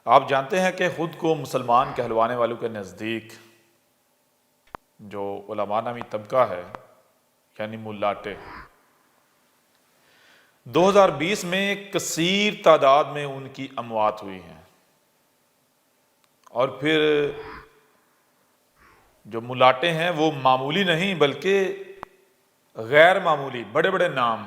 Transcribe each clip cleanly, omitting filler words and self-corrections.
آپ جانتے ہیں کہ خود کو مسلمان کہلوانے والوں کے نزدیک جو علماء نامی طبقہ ہے یعنی ملاٹے 2020 میں کثیر تعداد میں ان کی اموات ہوئی ہیں، اور پھر جو ملاٹے ہیں وہ معمولی نہیں بلکہ غیر معمولی بڑے بڑے نام.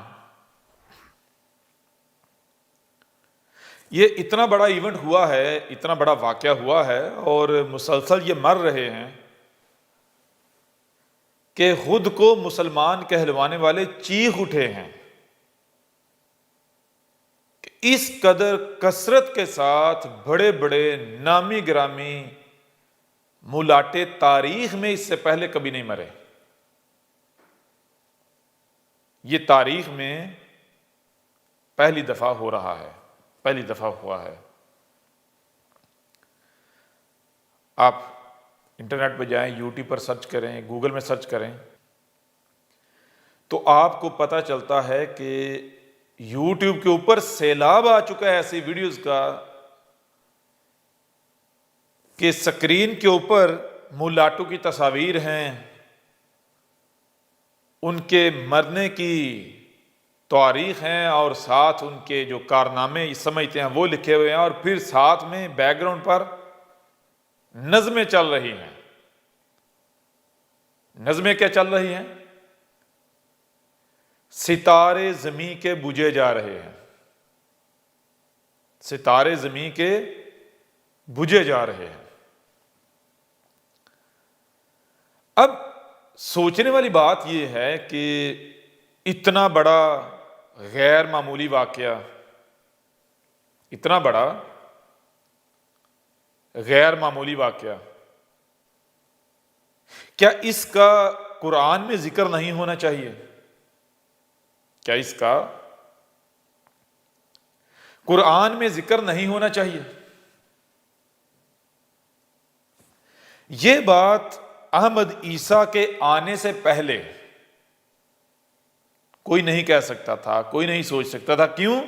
یہ اتنا بڑا ایونٹ ہوا ہے، اتنا بڑا واقعہ ہوا ہے اور مسلسل یہ مر رہے ہیں کہ خود کو مسلمان کہلوانے والے چیخ اٹھے ہیں کہ اس قدر کثرت کے ساتھ بڑے بڑے نامی گرامی ملاٹے تاریخ میں اس سے پہلے کبھی نہیں مرے. یہ تاریخ میں پہلی دفعہ ہو رہا ہے، پہلی دفعہ ہوا ہے. آپ انٹرنیٹ پہ جائیں، یوٹیوب پر سرچ کریں، گوگل میں سرچ کریں تو آپ کو پتہ چلتا ہے کہ یوٹیوب کے اوپر سیلاب آ چکا ہے ایسی ویڈیوز کا کہ سکرین کے اوپر ملاٹوں کی تصاویر ہیں، ان کے مرنے کی تاریخ ہیں اور ساتھ ان کے جو کارنامے سمجھتے ہیں وہ لکھے ہوئے ہیں، اور پھر ساتھ میں بیک گراؤنڈ پر نظمیں چل رہی ہیں. نظمیں کیا چل رہی ہیں؟ ستارے زمیں کے بجھے جا رہے ہیں، ستارے زمیں کے بجھے جا رہے ہیں. اب سوچنے والی بات یہ ہے کہ اتنا بڑا غیر معمولی واقعہ، اتنا بڑا غیر معمولی واقعہ، کیا اس کا قرآن میں ذکر نہیں ہونا چاہیے؟ کیا اس کا قرآن میں ذکر نہیں ہونا چاہیے؟ یہ بات احمد عیسیٰ کے آنے سے پہلے کوئی نہیں کہہ سکتا تھا، کوئی نہیں سوچ سکتا تھا. کیوں؟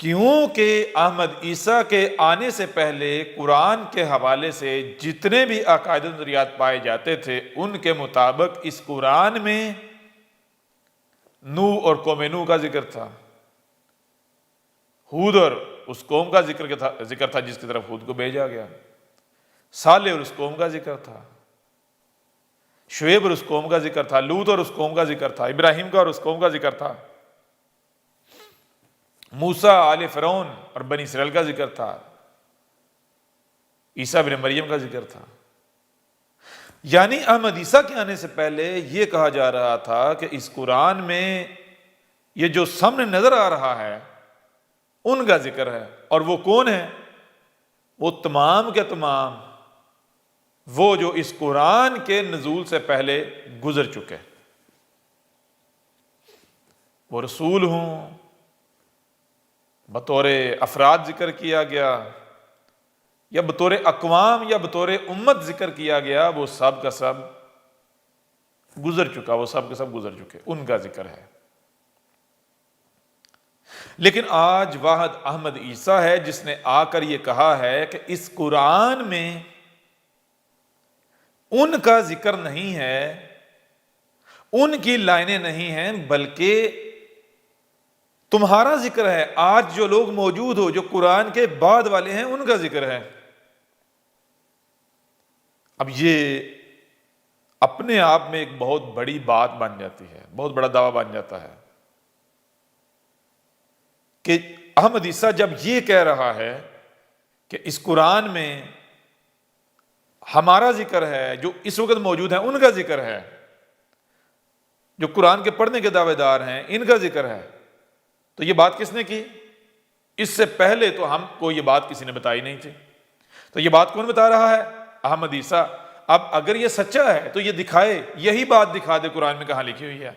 کیونکہ احمد عیسیٰ کے آنے سے پہلے قرآن کے حوالے سے جتنے بھی عقائد و نظریات پائے جاتے تھے ان کے مطابق اس قرآن میں نوح اور قوم نوح کا ذکر تھا، ہود اور اس قوم کا ذکر تھا جس کی طرف ہود کو بھیجا گیا، صالح اور اس قوم کا ذکر تھا، شعیب اور اس قوم کا ذکر تھا، لوط اور اس قوم کا ذکر تھا، ابراہیم کا اور اس قوم کا ذکر تھا، موسیٰ آل فرعون اور بنی اسرائیل کا ذکر تھا، عیسیٰ بن مریم کا ذکر تھا. یعنی احمد عیسیٰ کے آنے سے پہلے یہ کہا جا رہا تھا کہ اس قرآن میں یہ جو سامنے نظر آ رہا ہے ان کا ذکر ہے. اور وہ کون ہے؟ وہ تمام کے تمام وہ جو اس قرآن کے نزول سے پہلے گزر چکے، وہ رسول ہوں، بطور افراد ذکر کیا گیا یا بطور اقوام یا بطور امت ذکر کیا گیا، وہ سب کا سب گزر چکا، وہ سب کے سب گزر چکے، ان کا ذکر ہے. لیکن آج واحد احمد عیسیٰ ہے جس نے آ کر یہ کہا ہے کہ اس قرآن میں ان کا ذکر نہیں ہے، ان کی لائنیں نہیں ہیں، بلکہ تمہارا ذکر ہے. آج جو لوگ موجود ہو جو قرآن کے بعد والے ہیں ان کا ذکر ہے. اب یہ اپنے آپ میں ایک بہت بڑی بات بن جاتی ہے، بہت بڑا دعویٰ بن جاتا ہے کہ احمد عیسیٰ جب یہ کہہ رہا ہے کہ اس قرآن میں ہمارا ذکر ہے، جو اس وقت موجود ہیں ان کا ذکر ہے، جو قرآن کے پڑھنے کے دعوے دار ہیں ان کا ذکر ہے، تو یہ بات کس نے کی؟ اس سے پہلے تو ہم کو یہ بات کسی نے بتائی نہیں تھی. تو یہ بات کون بتا رہا ہے؟ احمد عیسیٰ. اب اگر یہ سچا ہے تو یہ دکھائے، یہی بات دکھا دے قرآن میں کہاں لکھی ہوئی ہے.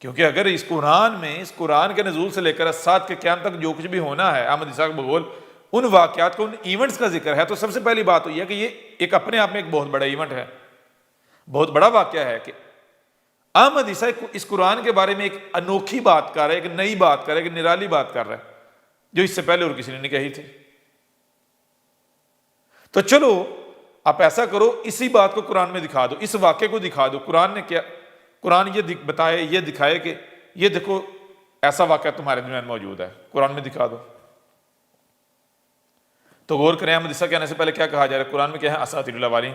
کیونکہ اگر اس قرآن میں، اس قرآن کے نزول سے لے کر سات کے قیام تک جو کچھ بھی ہونا ہے احمد عیسیٰ کے بقول ان واقعات کو، ان ایونٹس کا ذکر ہے، تو سب سے پہلی بات تو یہ ہے کہ یہ ایک اپنے آپ میں ایک بہت بڑا ایونٹ ہے، بہت بڑا واقعہ ہے کہ احمد عیسیٰ اس قرآن کے بارے میں ایک انوکھی بات کر رہا ہے، ایک نئی بات کر رہا ہے، ایک نرالی بات کر رہا ہے. جو اس سے پہلے اور کسی نے نہیں کہی تھی۔ تو چلو آپ ایسا کرو، اسی بات کو قرآن میں دکھا دو، اس واقعے کو دکھا دو۔ قرآن نے کیا، قرآن یہ بتائے، یہ دکھائے کہ یہ دیکھو ایسا واقعہ تمہارے درمیان موجود ہے، قرآن میں دکھا دو۔ تو غور کریں، احمد عیسیٰ کہنے سے پہلے کیا کہا جا رہا ہے؟ قرآن میں کیا ہے؟ اساطیر الاولین،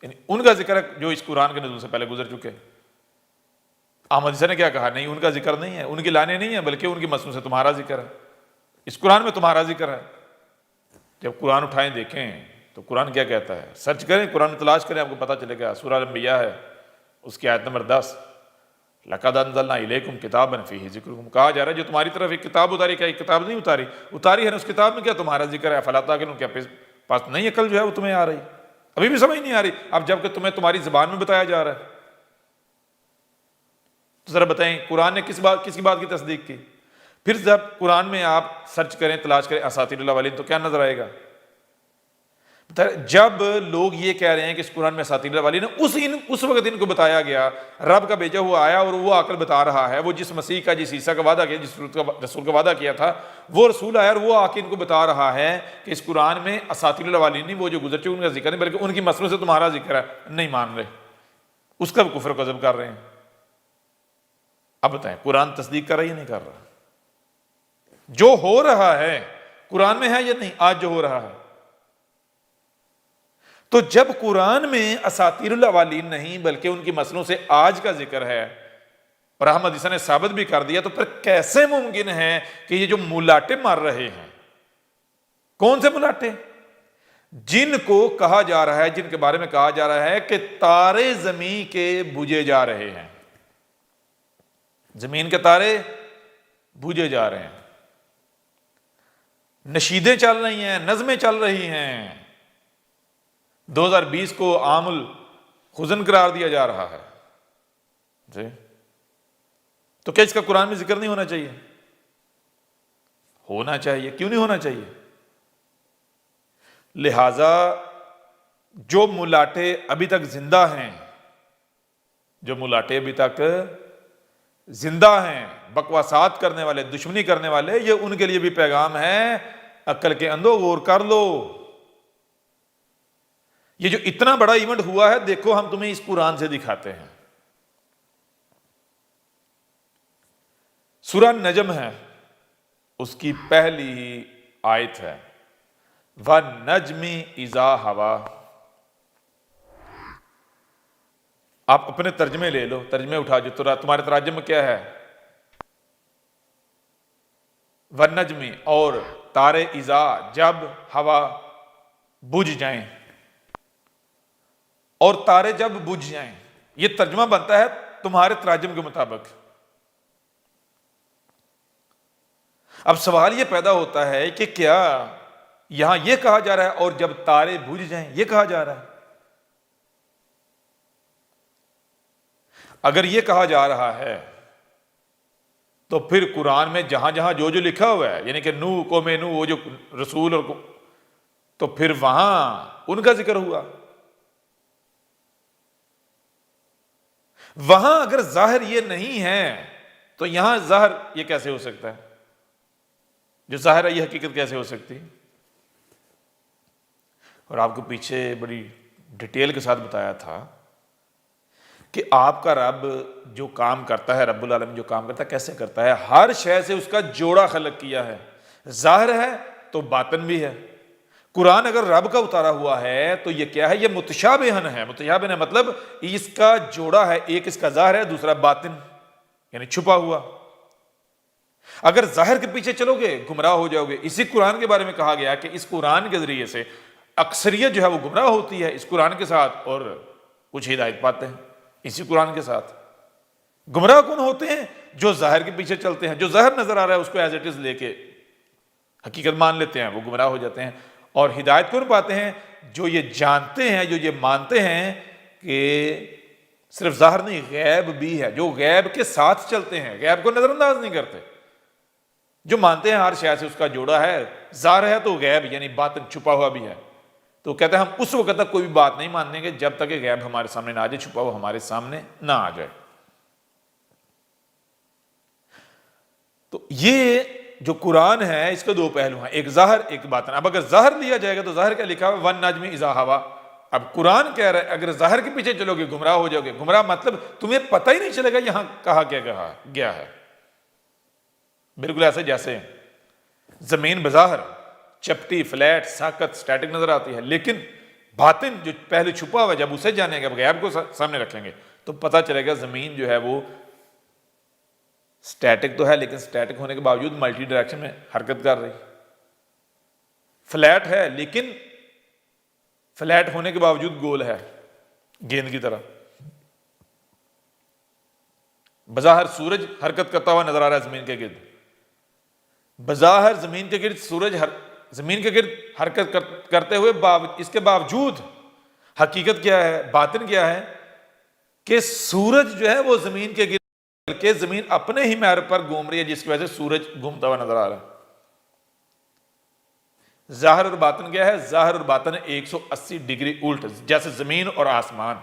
یعنی ان کا ذکر ہے جو اس قرآن کے نزول سے پہلے گزر چکے۔ احمد عیسیٰ نے کیا کہا؟ نہیں، ان کا ذکر نہیں ہے، ان کی لانیں نہیں ہیں، بلکہ ان کی مسنون سے تمہارا ذکر ہے، اس قرآن میں تمہارا ذکر ہے۔ جب قرآن اٹھائیں دیکھیں تو قرآن کیا کہتا ہے، سرچ کریں، قرآن میں تلاش کریں، آپ کو پتہ چلے گا۔ سورہ الانبیاء ہے، اس کی آیت نمبر 10، لَقَدْ أَنزَلْنَا إِلَيْكُمْ كِتَابًا فِيهِ ذِكْرُكُمْ، کہا جا رہا ہے جو تمہاری طرف ایک کتاب اتاری، کیا ایک کتاب نہیں اتاری ہے نا، اس کتاب میں کیا تمہارا ذکر ہے، فَلَا تَعْقِلُونَ، کیا پاس نہیں عقل جو ہے وہ تمہیں آ رہی، ابھی بھی سمجھ نہیں آ رہی، اب جب کہ تمہیں تمہاری زبان میں بتایا جا رہا ہے۔ تو ذرا بتائیں قرآن نے کس کی بات کی تصدیق کی؟ پھر جب قرآن میں آپ سرچ کریں، تلاش کریں اساطیر الاولین، تو کیا نظر آئے گا؟ جب لوگ یہ کہہ رہے ہیں کہ اس قرآن میں اساطیر الاولین، اس وقت ان کو بتایا گیا، رب کا بھیجا ہوا آیا اور وہ آ کر بتا رہا ہے، وہ جس مسیح کا، جس عیسیٰ کا وعدہ کیا، جس رسول کا وعدہ کیا تھا، وہ رسول آیا اور وہ آ کے ان کو بتا رہا ہے کہ اس قرآن میں اساطیر الاولین نہیں، وہ جو گزر چکے ان کا ذکر نہیں، بلکہ ان کی مسلوں سے تمہارا ذکر ہے۔ نہیں مان رہے، اس کا بھی کفر و کذب کر رہے ہیں۔ اب بتائیں قرآن تصدیق کر رہا ہے یا نہیں کر رہا؟ جو ہو رہا ہے قرآن میں ہے یا نہیں؟ آج جو ہو رہا ہے، تو جب قرآن میں اساطیر الاولین نہیں بلکہ ان کی مسلوں سے آج کا ذکر ہے، اور احمد عیسیٰ نے ثابت بھی کر دیا، تو پھر کیسے ممکن ہے کہ یہ جو ملاٹے مار رہے ہیں، کون سے ملاٹے؟ جن کو کہا جا رہا ہے، جن کے بارے میں کہا جا رہا ہے کہ تارے زمین کے بجھے جا رہے ہیں، زمین کے تارے بجھے جا رہے ہیں، نشیدیں چل رہی ہیں، نظمیں چل رہی ہیں، 2020 کو عام الحزن قرار دیا جا رہا ہے جی۔ تو کیا اس کا قرآن میں ذکر نہیں ہونا چاہیے؟ ہونا چاہیے، کیوں نہیں ہونا چاہیے؟ لہذا جو ملاٹے ابھی تک زندہ ہیں، جو ملاٹے ابھی تک زندہ ہیں، بکواسات کرنے والے، دشمنی کرنے والے، یہ ان کے لیے بھی پیغام ہے، عقل کے اندھو غور کر لو۔ یہ جو اتنا بڑا ایونٹ ہوا ہے، دیکھو ہم تمہیں اس قرآن سے دکھاتے ہیں۔ سورہ نجم ہے، اس کی پہلی ہی آیت ہے، وَالنَّجْمِ إِذَا هَوَىٰ۔ آپ اپنے ترجمے لے لو، ترجمے اٹھا جو تمہارے تراجم میں کیا ہے، وَالنَّجْمِ، اور تارے، اذا، جب، ہوا، بجھ جائیں، اور تارے جب بجھ جائیں، یہ ترجمہ بنتا ہے تمہارے تراجم کے مطابق۔ اب سوال یہ پیدا ہوتا ہے کہ کیا یہاں یہ کہا جا رہا ہے اور جب تارے بجھ جائیں یہ کہا جا رہا ہے؟ اگر یہ کہا جا رہا ہے تو پھر قرآن میں جہاں جہاں جو لکھا ہوا ہے، یعنی کہ قوم نو، وہ جو رسول، اور تو پھر وہاں ان کا ذکر ہوا۔ وہاں اگر ظاہر یہ نہیں ہے تو یہاں ظاہر یہ کیسے ہو سکتا ہے؟ جو ظاہر ہے یہ حقیقت کیسے ہو سکتی؟ اور آپ کو پیچھے بڑی ڈیٹیل کے ساتھ بتایا تھا کہ آپ کا رب جو کام کرتا ہے، رب العالمین جو کام کرتا ہے کیسے کرتا ہے؟ ہر شے سے اس کا جوڑا خلق کیا ہے، ظاہر ہے تو باطن بھی ہے۔ قرآن اگر رب کا اتارا ہوا ہے تو یہ کیا ہے؟ یہ متشابہن ہے۔ متشابہن ہے مطلب اس کا جوڑا ہے، ایک اس کا ظاہر ہے، دوسرا باطن، یعنی چھپا ہوا۔ اگر ظاہر کے پیچھے چلو گے گمراہ ہو جاؤ گے۔ اسی قرآن کے بارے میں کہا گیا کہ اس قرآن کے ذریعے سے اکثریت جو ہے وہ گمراہ ہوتی ہے اس قرآن کے ساتھ، اور کچھ ہدایت پاتے ہیں اسی قرآن کے ساتھ۔ گمراہ کون ہوتے ہیں؟ جو ظاہر کے پیچھے چلتے ہیں، جو ظاہر نظر آ رہا ہے اس کو ایز اٹ از لے کے حقیقت مان لیتے ہیں، وہ گمراہ ہو جاتے ہیں۔ اور ہدایت کون پاتے ہیں؟ جو یہ جانتے ہیں، جو یہ مانتے ہیں کہ صرف ظاہر نہیں، غیب بھی ہے، جو غیب کے ساتھ چلتے ہیں، غیب کو نظر انداز نہیں کرتے، جو مانتے ہیں ہر شے سے اس کا جوڑا ہے، ظاہر ہے تو غیب یعنی باطن چھپا ہوا بھی ہے۔ تو کہتے ہیں ہم اس وقت تک کوئی بھی بات نہیں مانیں گے جب تک کہ غیب ہمارے سامنے نہ آ جائے، چھپا ہوا ہمارے سامنے نہ آ جائے۔ تو یہ جو قرآن ہے اس کے دو پہلو ہیں، ایک ظاہر ایک باطن۔ اب اگر ظاہر لیا جائے گا تو ظاہر کیا لکھا ہے؟ وَالنَّجْمِ اِذَا هَوَىٰ۔ اب قرآن کہہ رہا ہے اگر ظاہر کے پیچھے چلو گے گمراہ ہو جاؤ گے۔ گمراہ مطلب تمہیں پتہ ہی نہیں چلے گا یہاں کہا کیا کہا گیا ہے۔ بالکل ایسے جیسے زمین بظاہر چپٹی، فلیٹ، ساکت، سٹیٹک نظر آتی ہے، لیکن باطن جو پہلے چھپا ہوا ہے، جب اسے جانیں گے، غیب کو سامنے رکھیں گے تو پتہ چلے گا زمین جو ہے وہ سٹیٹک تو ہے لیکن سٹیٹک ہونے کے باوجود ملٹی ڈائریکشن میں حرکت کر رہی، فلیٹ ہے لیکن فلیٹ ہونے کے باوجود گول ہے گیند کی طرح۔ بظاہر سورج حرکت کرتا ہوا نظر آ رہا ہے زمین کے گرد، بظاہر زمین کے گرد سورج زمین کے گرد حرکت کرتے ہوئے اس کے باوجود حقیقت کیا ہے، باطن کیا ہے کہ سورج جو ہے وہ زمین کے گرد کے زمین اپنے ہی محور پر گھوم رہی ہے، جس کی وجہ سے سورج گھومتا ہوا نظر آ رہا ہے۔ ظاہر اور باطن کیا ہے؟ ظاہر اور باطن 180 ڈگری الٹ، جیسے زمین اور آسمان۔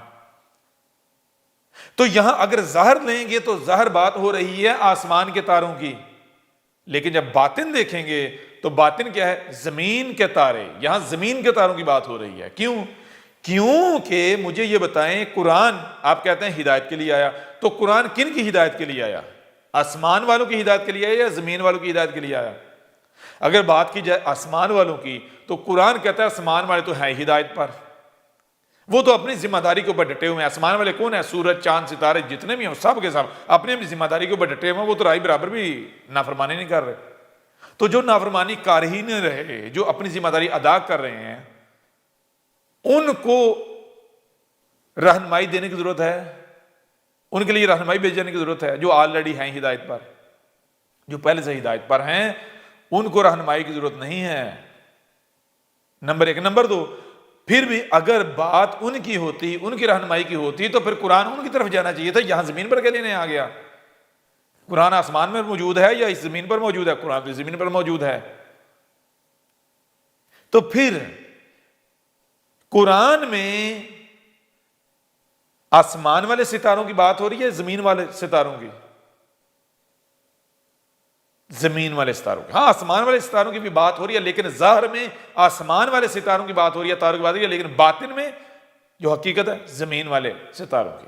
تو یہاں اگر ظاہر لیں گے تو ظاہر بات ہو رہی ہے آسمان کے تاروں کی، لیکن جب باطن دیکھیں گے تو باطن کیا ہے؟ زمین کے تارے۔ یہاں زمین کے تاروں کی بات ہو رہی ہے۔ کیونکہ مجھے یہ بتائیں، قرآن آپ کہتے ہیں ہدایت کے لیے آیا، تو قرآن کن کی ہدایت کے لیے آیا؟ آسمان والوں کی ہدایت کے لیے آیا یا زمین والوں کی ہدایت کے لیے آیا؟ اگر بات کی جائے آسمان والوں کی تو قرآن کہتا ہے آسمان والے تو ہیں ہدایت پر، وہ تو اپنی ذمہ داری کے اوپر ڈٹے ہوئے ہیں۔ آسمان والے کون ہیں؟ سورج، چاند، ستارے جتنے بھی ہیں سب کے سب اپنی اپنی ذمہ داری کے اوپر ڈٹے ہوئے ہیں، وہ تو رائی برابر بھی نافرمانی نہیں کر رہے۔ تو جو نافرمانی کر ہی نہیں رہے، جو اپنی ذمہ داری ادا کر رہے ہیں، ان کو رہنمائی دینے کی ضرورت ہے، ان کے لیے رہنمائی بھیج جانے کی ضرورت ہے۔ جو آلریڈی ہیں ہدایت پر، جو پہلے سے ہدایت پر ہیں، ان کو رہنمائی کی ضرورت نہیں ہے، نمبر ایک۔ نمبر دو، پھر بھی اگر بات ان کی ہوتی، ان کی رہنمائی کی ہوتی تو پھر قرآن ان کی طرف جانا چاہیے تھا، یہاں زمین پر کیا لینے آ گیا؟ قرآن آسمان میں موجود ہے یا اس زمین پر موجود ہے؟ قرآن تو زمین پر موجود ہے۔ تو پھر قرآن میں آسمان والے ستاروں کی بات ہو رہی ہے زمین والے ستاروں کی؟ زمین والے ستاروں کی۔ ہاں آسمان والے ستاروں کی بھی بات ہو رہی ہے، لیکن ظاہر میں آسمان والے ستاروں کی بات ہو رہی ہے، تاروں کی بات ہو رہی ہے، لیکن باطن میں جو حقیقت ہے زمین والے ستاروں کی۔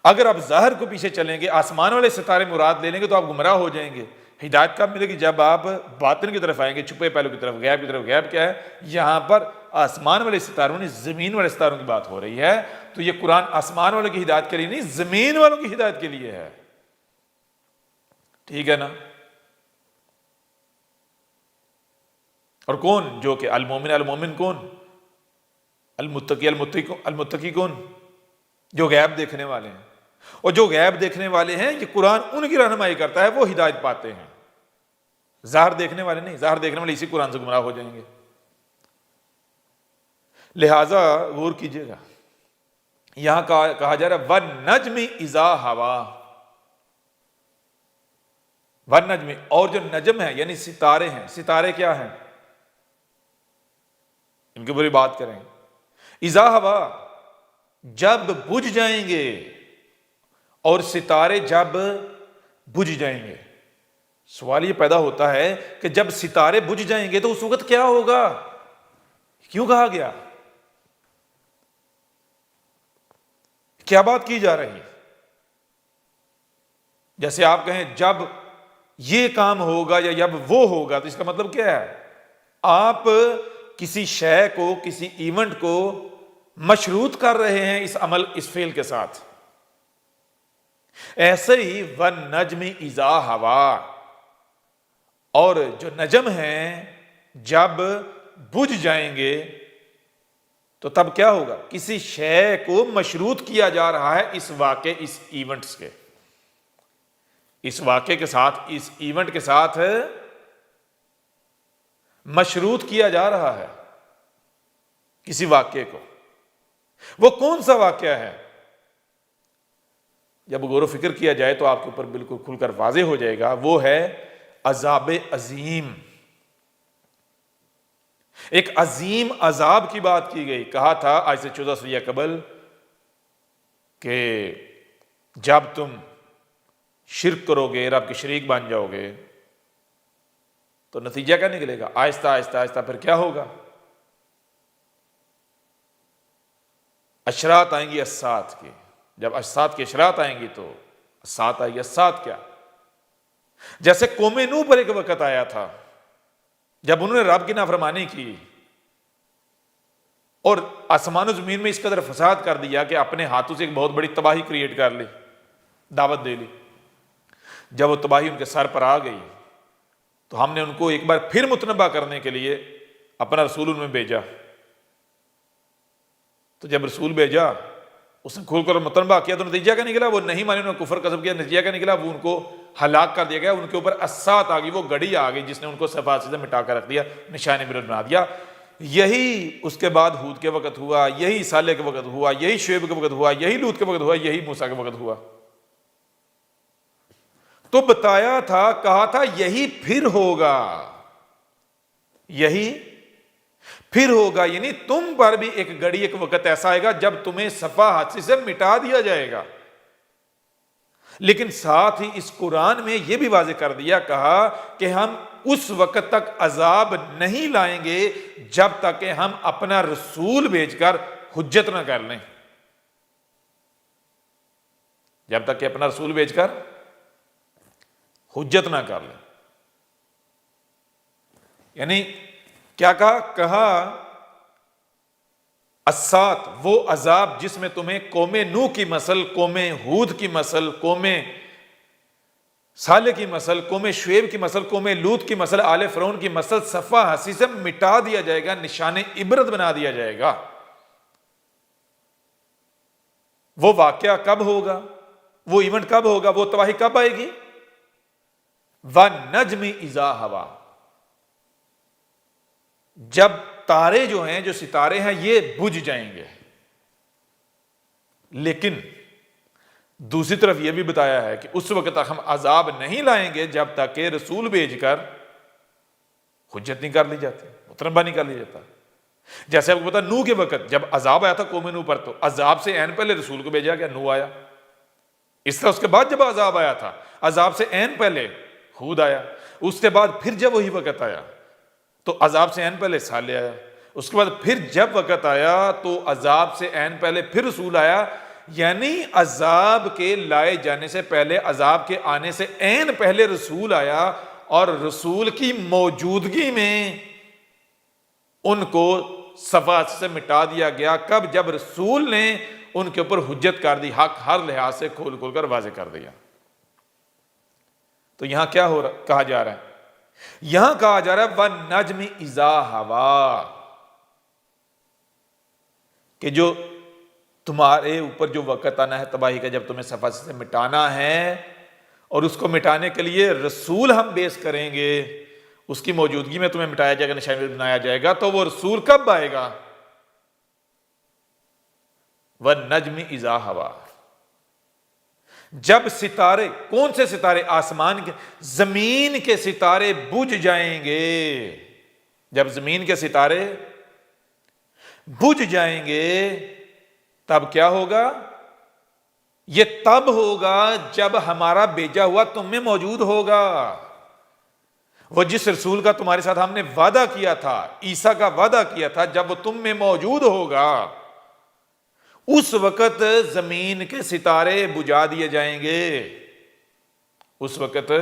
اگر آپ ظاہر کو پیچھے چلیں گے، آسمان والے ستارے مراد لے لیں گے تو آپ گمراہ ہو جائیں گے۔ ہدایت کب ملے گی؟ جب آپ باطن کی طرف آئیں گے، چھپے پہلو کی طرف، غیب کی طرف۔ غیب کیا ہے؟ یہاں پر آسمان والے ستاروں نہیں، زمین والے ستاروں کی بات ہو رہی ہے۔ تو یہ قرآن آسمان والوں کی ہدایت کے لیے نہیں، زمین والوں کی ہدایت کے لیے ہے۔ ٹھیک ہے نا؟ اور کون؟ جو کہ المومن، المومن کون؟ المتقی، المتقی کون؟ جو غیب دیکھنے والے ہیں۔ اور جو غیب دیکھنے والے ہیں یہ قرآن ان کی رہنمائی کرتا ہے، وہ ہدایت پاتے ہیں۔ ظاہر دیکھنے والے نہیں، ظاہر دیکھنے والے اسی قرآن سے گمراہ ہو جائیں گے۔ لہٰذا غور کیجئے گا، یہاں کہا جا رہا ہے وَالنَّجْمِ اِذَا هَوَىٰ، وَالنَّجْمِ، اور جو نجم ہے یعنی ستارے ہیں۔ ستارے کیا ہیں؟ ان کی بری بات کریں۔ اِذَا هَوَىٰ، جب بجھ جائیں گے، اور ستارے جب بجھ جائیں گے۔ سوال یہ پیدا ہوتا ہے کہ جب ستارے بجھ جائیں گے تو اس وقت کیا ہوگا؟ کیوں کہا گیا؟ کیا بات کی جا رہی؟ جیسے آپ کہیں جب یہ کام ہوگا یا جب وہ ہوگا، تو اس کا مطلب کیا ہے؟ آپ کسی شے کو، کسی ایونٹ کو مشروط کر رہے ہیں اس عمل، اس فعل کے ساتھ۔ ایسے ہی وَالنَّجْمِ اِذَا هَوَىٰ، اور جو نجم ہیں جب بجھ جائیں گے تو تب کیا ہوگا؟ کسی شے کو مشروط کیا جا رہا ہے اس واقعے، اس ایونٹس کے، اس واقعے کے ساتھ، اس ایونٹ کے ساتھ مشروط کیا جا رہا ہے کسی واقعے کو۔ وہ کون سا واقعہ ہے؟ جب غور و فکر کیا جائے تو آپ کے اوپر بالکل کھل کر واضح ہو جائے گا۔ وہ ہے عذاب عظیم۔ ایک عظیم عذاب کی بات کی گئی۔ کہا تھا آج سے 14 سوریہ قبل کہ جب تم شرک کرو گے، رب کے شریک بن جاؤ گے، تو نتیجہ کیا نکلے گا؟ آہستہ آہستہ آہستہ پھر کیا ہوگا؟ اشراط آئیں گی الساعۃ کی. جب الساعۃ کی اشراط آئیں گی تو الساعۃ آئے گی. الساعۃ کیا؟ جیسے قوم نوح پر ایک وقت آیا تھا جب انہوں نے رب کی نافرمانی کی اور آسمان و زمین میں اس قدر فساد کر دیا کہ اپنے ہاتھوں سے ایک بہت بڑی تباہی کریٹ کر لی، دعوت دے لی. جب وہ تباہی ان کے سر پر آ گئی تو ہم نے ان کو ایک بار پھر متنبہ کرنے کے لیے اپنا رسول ان میں بھیجا. تو جب رسول بھیجا اس نے کھول کر متنبہ کیا تو نتیجہ کیا نکلا؟ وہ نہیں مانے، انہوں نے کفر قذف کیا. نتیجہ کیا نکلا؟ وہ ان کو ہلاک کر دیا گیا. ان کے اوپر الساعۃ آ گئی، وہ گھڑی آ گئی جس نے ان کو صفحات سے مٹا کر رکھ دیا، نشان عبرت بنا دیا. یہی اس کے بعد ہود کے وقت ہوا، یہی صالح کے وقت ہوا، یہی شعیب کے وقت ہوا، یہی لوط کے وقت ہوا، یہی موسیٰ کے وقت ہوا. تو بتایا تھا، کہا تھا یہی پھر ہوگا، یہی پھر ہوگا. یعنی تم پر بھی ایک گھڑی، ایک وقت ایسا آئے گا جب تمہیں صفحات سے مٹا دیا جائے گا. لیکن ساتھ ہی اس قرآن میں یہ بھی واضح کر دیا، کہا کہ ہم اس وقت تک عذاب نہیں لائیں گے جب تک کہ ہم اپنا رسول بھیج کر حجت نہ کر لیں. جب تک کہ اپنا رسول بھیج کر حجت نہ کر لیں. یعنی کیا کہا الساعۃ، وہ عذاب جس میں تمہیں قوم نوح کی مثل، قوم ہود کی مثل، قوم صالح کی مثل، قوم شعیب کی مثل، قوم لوط کی مثل، آل فرعون کی مثل صفحہ ہستی سے مٹا دیا جائے گا، نشان عبرت بنا دیا جائے گا. وہ واقعہ کب ہوگا؟ وہ ایونٹ کب ہوگا؟ وہ تباہی کب آئے گی؟ وَالنَّجْمِ إِذَا هَوَىٰ، جب تارے جو ہیں، جو ستارے ہیں، یہ بجھ جائیں گے. لیکن دوسری طرف یہ بھی بتایا ہے کہ اس وقت تک ہم عذاب نہیں لائیں گے جب تک کہ رسول بھیج کر حجت نہیں کر لی جاتی، متنبہ نہیں کر لی جاتا. جیسے آپ کو پتا نوح کے وقت جب عذاب آیا تھا قوم نوح پر، تو عذاب سے عین پہلے رسول کو بھیجا گیا، نوح آیا. اس طرح اس کے بعد جب عذاب آیا تھا، عذاب سے عین پہلے ہود آیا. اس کے بعد پھر جب وہی وقت آیا تو عذاب سے عین پہلے صالح آیا. اس کے بعد پھر جب وقت آیا تو عذاب سے عین پہلے پھر رسول آیا. یعنی عذاب کے لائے جانے سے پہلے، عذاب کے آنے سے عین پہلے رسول آیا، اور رسول کی موجودگی میں ان کو صفحات سے مٹا دیا گیا. کب؟ جب رسول نے ان کے اوپر حجت کر دی، حق ہر لحاظ سے کھول کھول کر واضح کر دیا. تو یہاں کیا کہا جا رہا ہے؟ یہاں کہا جا رہا ہے وَالنَّجْمِ إِذَا هَوَىٰ، کہ جو تمہارے اوپر جو وقت آنا ہے تباہی کا، جب تمہیں صفحات سے مٹانا ہے، اور اس کو مٹانے کے لیے رسول ہم بیس کریں گے، اس کی موجودگی میں تمہیں مٹایا جائے گا، نشان بنایا جائے گا. تو وہ رسول کب آئے گا؟ وَالنَّجْمِ إِذَا هَوَىٰ، جب ستارے، کون سے ستارے؟ آسمان کے، زمین کے ستارے بجھ جائیں گے. جب زمین کے ستارے بجھ جائیں گے تب کیا ہوگا؟ یہ تب ہوگا جب ہمارا بھیجا ہوا تم میں موجود ہوگا. وہ جس رسول کا تمہارے ساتھ ہم نے وعدہ کیا تھا، عیسیٰ کا وعدہ کیا تھا، جب وہ تم میں موجود ہوگا اس وقت زمین کے ستارے بجھا دیے جائیں گے. اس وقت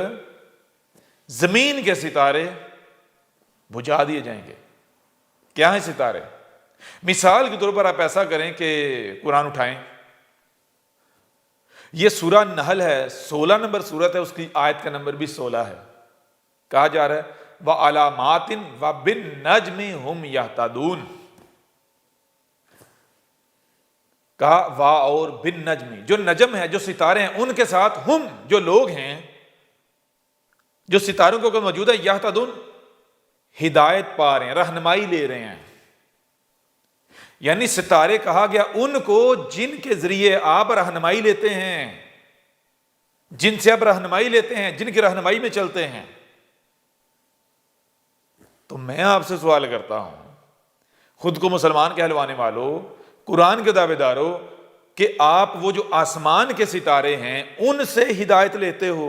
زمین کے ستارے بجھا دیے جائیں گے. کیا ہیں ستارے؟ مثال کے طور پر آپ ایسا کریں کہ قرآن اٹھائیں، یہ سورہ نحل ہے، 16 نمبر سورت ہے، اس کی آیت کا نمبر بھی 16 ہے. کہا جا رہا ہے وَعَلَامَاتٍ وَبِالنَّجْمِ هُمْ يَهْتَدُونَ. کہا وا اور بن نجمی، جو نجم ہے، جو ستارے ہیں، ان کے ساتھ ہم، جو لوگ ہیں جو ستاروں کے اوپر موجود ہے، یہتدون، ہدایت پا رہے ہیں، رہنمائی لے رہے ہیں. یعنی ستارے کہا گیا ان کو جن کے ذریعے آپ رہنمائی لیتے ہیں، جن سے آپ رہنمائی لیتے ہیں، جن کی رہنمائی میں چلتے ہیں. تو میں آپ سے سوال کرتا ہوں، خود کو مسلمان کہلوانے والوں، قرآن کے دعوے داروں، کہ آپ وہ جو آسمان کے ستارے ہیں ان سے ہدایت لیتے ہو،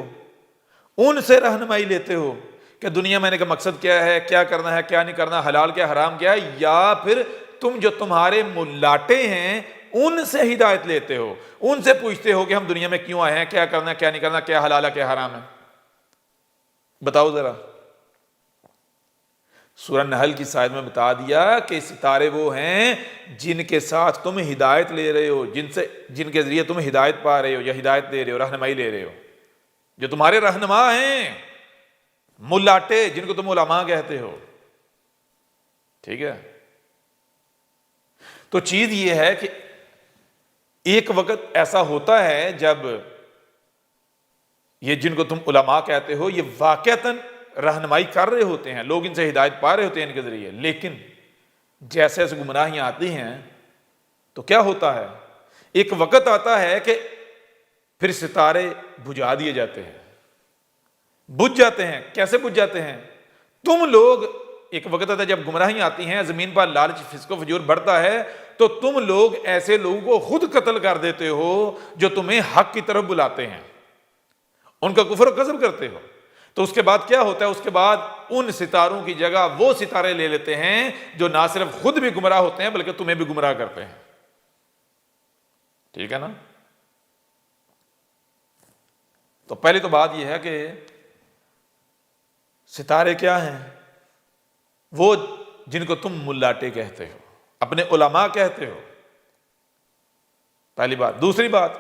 ان سے رہنمائی لیتے ہو، کہ دنیا میں نے کا مقصد کیا ہے، کیا کرنا ہے، کیا نہیں کرنا، حلال کیا حرام کیا ہے، یا پھر تم جو تمہارے ملاٹے ہیں ان سے ہدایت لیتے ہو، ان سے پوچھتے ہو کہ ہم دنیا میں کیوں آئے ہیں، کیا کرنا ہے، کیا نہیں کرنا، کیا حلال ہے، کیا حرام ہے؟ بتاؤ ذرا۔ سورہ نحل کی سائد میں بتا دیا کہ ستارے وہ ہیں جن کے ساتھ تم ہدایت لے رہے ہو، جن کے ذریعے تم ہدایت پا رہے ہو یا ہدایت دے رہے ہو، رہنمائی لے رہے ہو، جو تمہارے رہنما ہیں، ملاٹے جن کو تم علماء کہتے ہو۔ ٹھیک ہے؟ تو چیز یہ ہے کہ ایک وقت ایسا ہوتا ہے جب یہ جن کو تم علماء کہتے ہو یہ واقعتاً رہنمائی کر رہے ہوتے ہیں، لوگ ان سے ہدایت پا رہے ہوتے ہیں ان کے ذریعے، لیکن جیسے ایسے گمراہیاں آتی ہیں تو کیا ہوتا ہے؟ ایک وقت آتا ہے کہ پھر ستارے بجھا دیے جاتے ہیں، بجھ جاتے ہیں۔ کیسے بجھ جاتے ہیں؟ تم لوگ، ایک وقت آتا ہے جب گمراہیاں آتی ہیں، زمین پر لالچ فسق و فجور بڑھتا ہے، تو تم لوگ ایسے لوگوں کو خود قتل کر دیتے ہو جو تمہیں حق کی طرف بلاتے ہیں، ان کا کفر و غضب کرتے ہو۔ تو اس کے بعد کیا ہوتا ہے؟ اس کے بعد ان ستاروں کی جگہ وہ ستارے لے لیتے ہیں جو نہ صرف خود بھی گمراہ ہوتے ہیں بلکہ تمہیں بھی گمراہ کرتے ہیں۔ ٹھیک ہے نا؟ تو پہلی تو بات یہ ہے کہ ستارے کیا ہیں؟ وہ جن کو تم ملاٹے کہتے ہو، اپنے علماء کہتے ہو، پہلی بات۔ دوسری بات،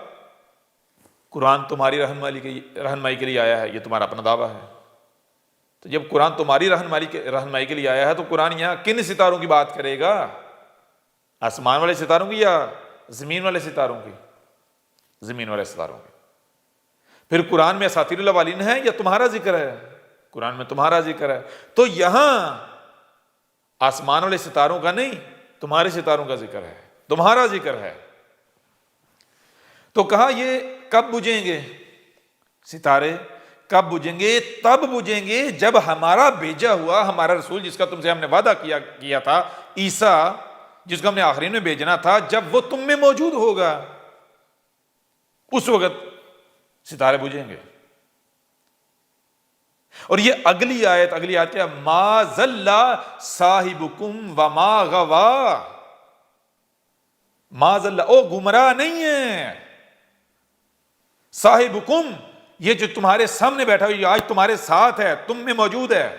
قرآن تمہاری رہنمائی کے لیے آیا ہے، یہ تمہارا اپنا دعویٰ ہے۔ تو جب قرآن تمہاری رہنمائی کے لیے آیا ہے تو قرآن یہاں کن ستاروں کی بات کرے گا؟ آسمان والے ستاروں کی یا زمین والے ستاروں کی؟ زمین والے ستاروں کی۔ پھر قرآن میں اساطیر الاولین ہے یا تمہارا ذکر ہے؟ قرآن میں تمہارا ذکر ہے۔ تو یہاں آسمان والے ستاروں کا نہیں، تمہارے ستاروں کا ذکر ہے، تمہارا ذکر ہے۔ تو کہا یہ کب بجھیں گے ستارے؟ کب بجھیں گے؟ تب بجھیں گے جب ہمارا بھیجا ہوا، ہمارا رسول جس کا تم سے ہم نے وعدہ کیا تھا، عیسیٰ جس کو ہم نے آخرین میں بھیجنا تھا، جب وہ تم میں موجود ہوگا، اس وقت ستارے بجھیں گے۔ اور یہ اگلی آیت کیا؟ ما ضل صاحبکم وما غوا، ما ضل، او گمراہ نہیں ہے، صاحبکم، یہ جو تمہارے سامنے بیٹھا ہوا، یہ آج تمہارے ساتھ ہے، تم میں موجود ہے،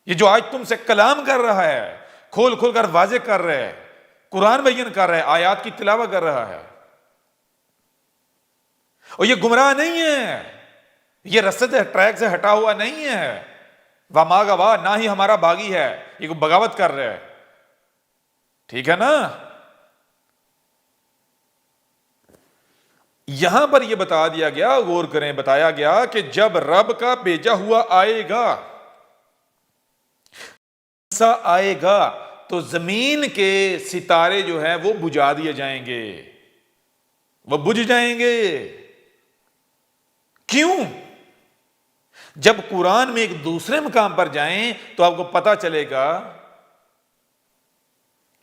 یہ جو آج تم سے کلام کر رہا ہے، کھول کھول کر واضح کر رہا ہے، قرآن بیان کر رہا ہے، آیات کی تلاوت کر رہا ہے، اور یہ گمراہ نہیں ہے، یہ رستے سے، ٹریک سے ہٹا ہوا نہیں ہے، وما غوا، نہ ہی ہمارا باغی ہے، یہ کوئی بغاوت کر رہا ہے۔ ٹھیک ہے نا؟ یہاں پر یہ بتا دیا گیا، غور کریں، بتایا گیا کہ جب رب کا بھیجا ہوا آئے گا، عیسیٰ آئے گا، تو زمین کے ستارے جو ہیں وہ بجھا دیے جائیں گے، وہ بجھ جائیں گے۔ کیوں؟ جب قرآن میں ایک دوسرے مقام پر جائیں تو آپ کو پتا چلے گا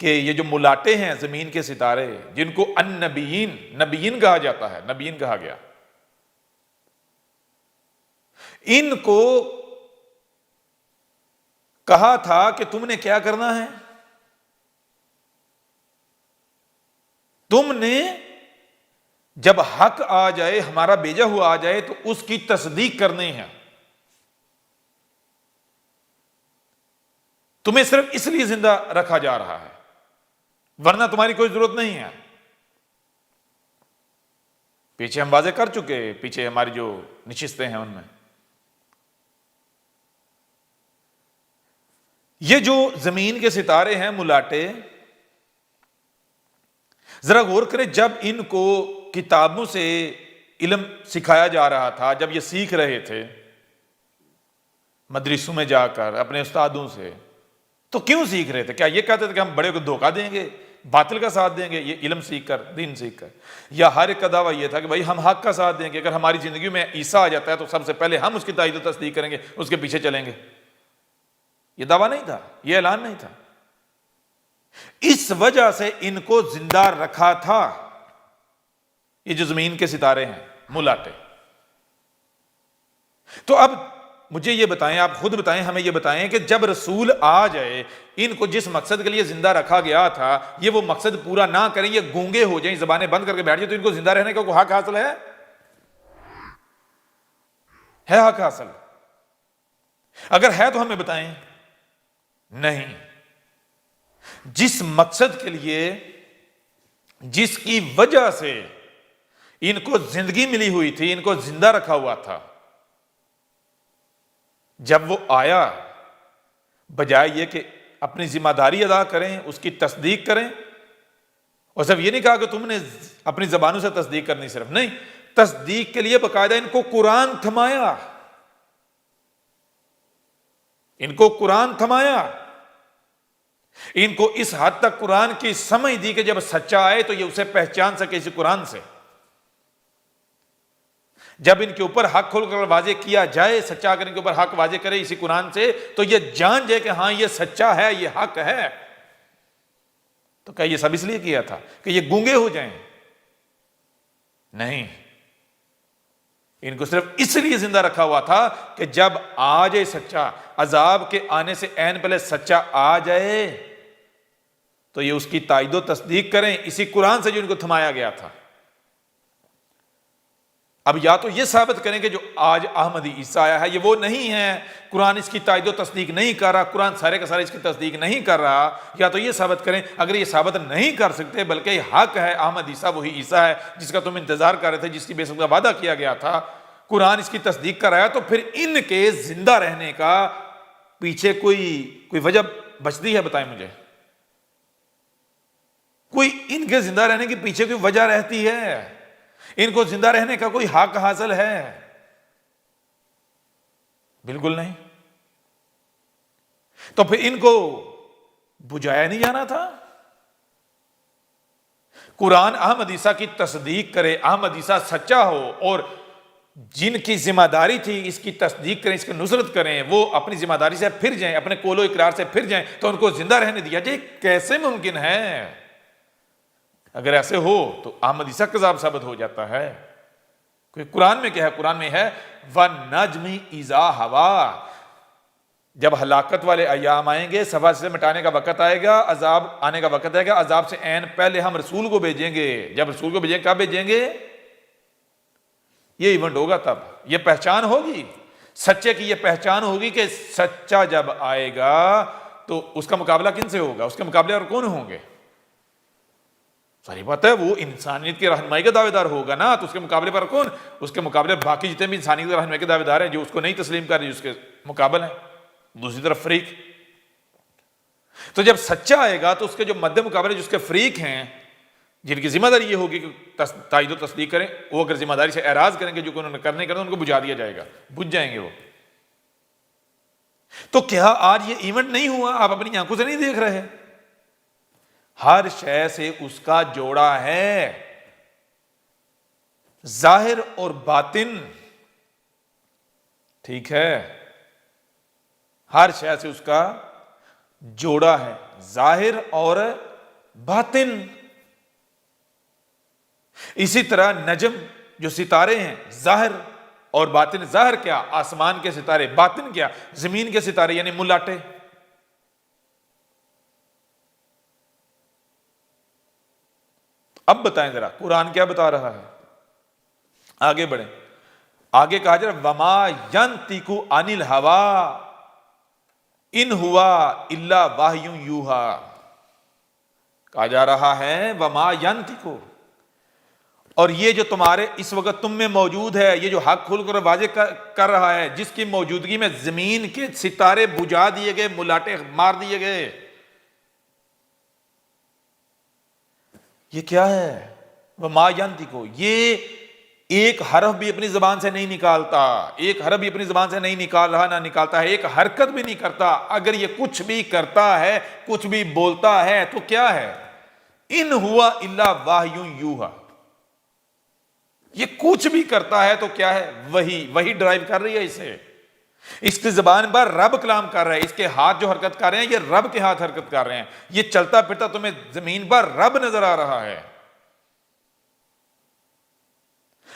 کہ یہ جو ملاٹے ہیں زمین کے ستارے، جن کو نبیین کہا جاتا ہے، نبیین کہا گیا، ان کو کہا تھا کہ تم نے کیا کرنا ہے؟ تم نے جب حق آ جائے، ہمارا بھیجا ہوا آ جائے، تو اس کی تصدیق کرنی ہے۔ تمہیں صرف اس لیے زندہ رکھا جا رہا ہے، ورنہ تمہاری کوئی ضرورت نہیں ہے۔ پیچھے ہم واضح کر چکے، پیچھے ہماری جو نشستیں ہیں ان میں یہ جو زمین کے ستارے ہیں، ملاٹے، ذرا غور کریں، جب ان کو کتابوں سے علم سکھایا جا رہا تھا، جب یہ سیکھ رہے تھے مدرسوں میں جا کر اپنے استادوں سے، تو کیوں سیکھ رہے تھے؟ کیا یہ کہتے تھے کہ ہم بڑے کو دھوکہ دیں گے، باطل کا ساتھ دیں گے یہ علم سیکھ کر، دین سیکھ کر؟ یا ہر ایک کا دعویٰ یہ تھا کہ بھائی ہم حق کا ساتھ دیں گے، اگر ہماری زندگی میں عیسیٰ آ جاتا ہے تو سب سے پہلے ہم اس کی تائید و تصدیق کریں گے، اس کے پیچھے چلیں گے؟ یہ دعویٰ نہیں تھا، یہ اعلان نہیں تھا۔ اس وجہ سے ان کو زندہ رکھا تھا یہ جو زمین کے ستارے ہیں، ملاٹے۔ تو اب مجھے یہ بتائیں، آپ خود بتائیں، ہمیں یہ بتائیں کہ جب رسول آ جائے، ان کو جس مقصد کے لیے زندہ رکھا گیا تھا یہ وہ مقصد پورا نہ کریں، یہ گونگے ہو جائیں، زبانیں بند کر کے بیٹھ جائیں، تو ان کو زندہ رہنے کا کوئی حق حاصل ہے حق حاصل؟ اگر ہے تو ہمیں بتائیں۔ نہیں، جس مقصد کے لیے، جس کی وجہ سے ان کو زندگی ملی ہوئی تھی، ان کو زندہ رکھا ہوا تھا، جب وہ آیا، بجائے یہ کہ اپنی ذمہ داری ادا کریں، اس کی تصدیق کریں، اور صرف یہ نہیں کہا کہ تم نے اپنی زبانوں سے تصدیق کرنی، صرف نہیں، تصدیق کے لیے باقاعدہ ان کو قرآن تھمایا، ان کو قرآن تھمایا، ان کو اس حد تک قرآن کی سمجھ دی کہ جب سچا آئے تو یہ اسے پہچان سکے اسی قرآن سے۔ جب ان کے اوپر حق کھول کر واضح کیا جائے، سچا اگر ان کے اوپر حق واضح کرے اسی قرآن سے، تو یہ جان جائے کہ ہاں یہ سچا ہے، یہ حق ہے۔ تو کیا یہ سب اس لیے کیا تھا کہ یہ گونگے ہو جائیں؟ نہیں، ان کو صرف اس لیے زندہ رکھا ہوا تھا کہ جب آ جائے سچا، عذاب کے آنے سے عین پہلے سچا آ جائے تو یہ اس کی تائید و تصدیق کریں اسی قرآن سے جو ان کو تھمایا گیا تھا۔ اب یا تو یہ ثابت کریں کہ جو آج احمدی عیسیٰ آیا ہے یہ وہ نہیں ہے، قرآن اس کی تائید و تصدیق نہیں کر رہا، قرآن سارے کا سارے اس کی تصدیق نہیں کر رہا، یا تو یہ ثابت کریں اگر یہ ثابت نہیں کر سکتے بلکہ یہ حق ہے، احمد عیسیٰ وہی عیسیٰ ہے جس کا تم انتظار کر رہے تھے، جس کی بے کا وعدہ کیا گیا تھا، قرآن اس کی تصدیق کر رہا ہے، تو پھر ان کے زندہ رہنے کا پیچھے کوئی وجہ بچتی ہے؟ بتائیں مجھے، کوئی ان کے زندہ رہنے کے پیچھے کوئی وجہ رہتی ہے؟ ان کو زندہ رہنے کا کوئی حق حاصل ہے؟ بالکل نہیں۔ تو پھر ان کو بجھایا نہیں جانا تھا؟ قرآن احمد عیسیٰ کی تصدیق کرے، احمد عیسیٰ سچا ہو، اور جن کی ذمہ داری تھی اس کی تصدیق کریں، اس کی نصرت کریں، وہ اپنی ذمہ داری سے پھر جائیں، اپنے قول و اقرار سے پھر جائیں، تو ان کو زندہ رہنے دیا جائے؟ کیسے ممکن ہے؟ اگر ایسے ہو تو احمد عیسیٰ کذاب ثابت ہو جاتا ہے۔ کوئی قرآن میں کیا ہے؟ قرآن میں ہے وَالنَّجْمِ إِذَا هَوَىٰ، جب ہلاکت والے ایام آئیں گے، صفحہ سے مٹانے کا وقت آئے گا، عذاب آنے کا وقت آئے گا، عذاب سے عین پہلے ہم رسول کو بھیجیں گے۔ جب رسول کو بھیجیں گے، کب بھیجیں گے؟ یہ ایونٹ ہوگا، تب یہ پہچان ہوگی سچے کی، یہ پہچان ہوگی کہ سچا جب آئے گا تو اس کا مقابلہ کن سے ہوگا؟ اس کے مقابلے اور کون ہوں گے؟ ساری بات ہے، وہ انسانیت کی رہنمائی کا دعوے دار ہوگا نا، تو اس کے مقابلے پر کون؟ اس کے مقابلے باقی جتنے بھی انسانیت کی رہنمائی کے دعوے دار ہیں جو اس کو نہیں تسلیم کر رہے، اس کے مقابل ہیں دوسری طرف فریق۔ تو جب سچا آئے گا تو اس کے جو مد مقابلے جو اس کے فریق ہیں، جن کی ذمہ داری یہ ہوگی کہ تائید و تصدیق کریں، وہ اگر ذمہ داری سے اعراض کریں گے جو کہ انہوں نے کرنے کرنا، ان کو بجھا دیا جائے گا، بجھ جائیں گے وہ۔ تو کیا آج یہ ایونٹ نہیں ہوا؟ آپ اپنی آنکھوں سے نہیں دیکھ رہے؟ ہر شے سے اس کا جوڑا ہے، ظاہر اور باطن، ٹھیک ہے؟ ہر شے سے اس کا جوڑا ہے، ظاہر اور باطن۔ اسی طرح نجم جو ستارے ہیں، ظاہر اور باطن۔ ظاہر کیا؟ آسمان کے ستارے، باطن کیا؟ زمین کے ستارے یعنی ملاٹے۔ اب بتائیں ذرا قرآن کیا بتا رہا ہے؟ آگے بڑھیں، آگے کہا جا رہا وما ینطق عن الہویٰ ان ہوا الا وحی یوحیٰ، کہا جا رہا ہے وما ینطق، اور یہ جو تمہارے اس وقت تم میں موجود ہے، یہ جو حق کھول کر واضح کر رہا ہے، جس کی موجودگی میں زمین کے ستارے بجھا دیے گئے، ملاٹے مار دیے گئے، یہ کیا ہے؟ وما ینطق، یہ ایک حرف بھی اپنی زبان سے نہیں نکالتا، ایک حرف بھی اپنی زبان سے نہیں نکال رہا، نہ نکالتا ہے، ایک حرکت بھی نہیں کرتا۔ اگر یہ کچھ بھی کرتا ہے، کچھ بھی بولتا ہے تو کیا ہے؟ ان ہوا الا وحی یوحیٰ، یہ کچھ بھی کرتا ہے تو کیا ہے؟ وہی ڈرائیو کر رہی ہے اسے، اس کی زبان پر رب کلام کر رہا ہے، اس کے ہاتھ جو حرکت کر رہے ہیں یہ رب کے ہاتھ حرکت کر رہے ہیں، یہ چلتا پھرتا تمہیں زمین پر رب نظر آ رہا ہے۔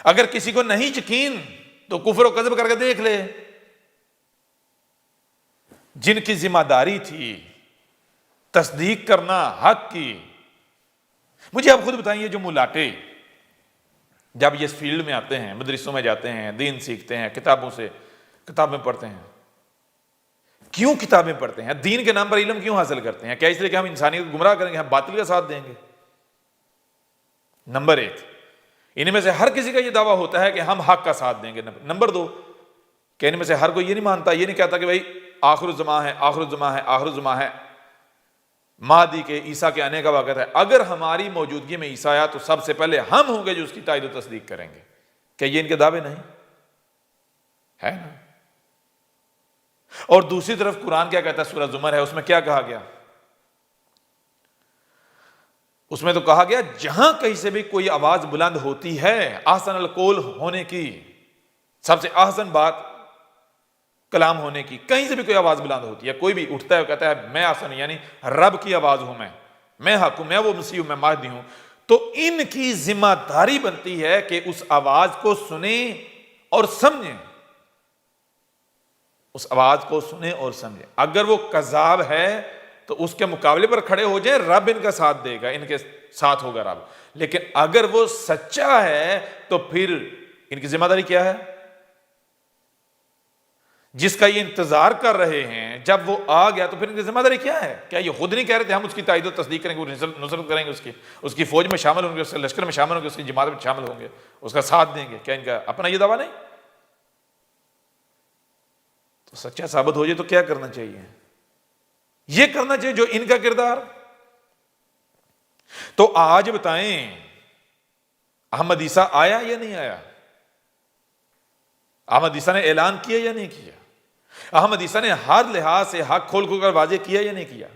اگر کسی کو نہیں یقین تو کفر و کذب کر کے دیکھ لے، جن کی ذمہ داری تھی تصدیق کرنا حق کی. مجھے آپ خود بتائیں، یہ جو ملاٹے جب یہ اس فیلڈ میں آتے ہیں، مدرسوں میں جاتے ہیں، دین سیکھتے ہیں، کتابیں پڑھتے ہیں، کیوں کتابیں پڑھتے ہیں؟ دین کے نام پر علم کیوں حاصل کرتے ہیں؟ کیا اس لیے کہ ہم انسانیت کو گمراہ کریں گے، ہم باطل کا ساتھ دیں گے؟ نمبر 1، ان میں سے ہر کسی کا یہ دعویٰ ہوتا ہے کہ ہم حق کا ساتھ دیں گے. نمبر 2، کہ ان میں سے ہر کوئی یہ نہیں مانتا، یہ نہیں کہتا کہ بھائی آخر الزمان ہے، آخر الزمان ہے، آخر الزمان ہے، مہدی کے، عیسیٰ کے آنے کا وقت ہے، اگر ہماری موجودگی میں عیسیٰ آیا تو سب سے پہلے ہم ہوں گے جو اس کی تائید و تصدیق کریں گے. کیا یہ ان کے دعوے نہیں ہے نا؟ اور دوسری طرف قرآن کیا کہتا ہے؟ سورہ زمر ہے، اس میں کیا کہا گیا؟ اس میں تو کہا گیا جہاں کہیں سے بھی کوئی آواز بلند ہوتی ہے، احسن القول ہونے کی، سب سے احسن بات کلام ہونے کی، کہیں سے بھی کوئی آواز بلند ہوتی ہے، کوئی بھی اٹھتا ہے کہتا ہے میں احسن، یعنی رب کی آواز ہوں، میں حق ہوں، میں وہ مسیح ہوں، میں مہدی ہوں، تو ان کی ذمہ داری بنتی ہے کہ اس آواز کو سنیں اور سمجھیں، اس آواز کو سنیں اور سمجھیں. اگر وہ کذاب ہے تو اس کے مقابلے پر کھڑے ہو جائیں، رب ان کا ساتھ دے گا، ان کے ساتھ ہوگا رب. لیکن اگر وہ سچا ہے تو پھر ان کی ذمہ داری کیا ہے؟ جس کا یہ انتظار کر رہے ہیں جب وہ آ گیا تو پھر ان کی ذمہ داری کیا ہے؟ کیا یہ خود نہیں کہہ رہے تھے ہم اس کی تائید و تصدیق کریں گے، نصرت کریں گے، اس کی فوج میں شامل ہوں گے، اس کے لشکر میں شامل ہوں گے، اس کی جماعت میں شامل ہوں گے، اس کا ساتھ دیں گے؟ کیا ان کا اپنا یہ دعویٰ نہیں؟ تو سچا ثابت ہو جائے تو کیا کرنا چاہیے؟ یہ کرنا چاہیے جو ان کا کردار. تو آج بتائیں احمد عیسیٰ آیا یا نہیں آیا؟ احمد عیسیٰ نے اعلان کیا یا نہیں کیا؟ احمد عیسیٰ نے ہر لحاظ سے حق کھول کر واضح کیا یا نہیں کیا؟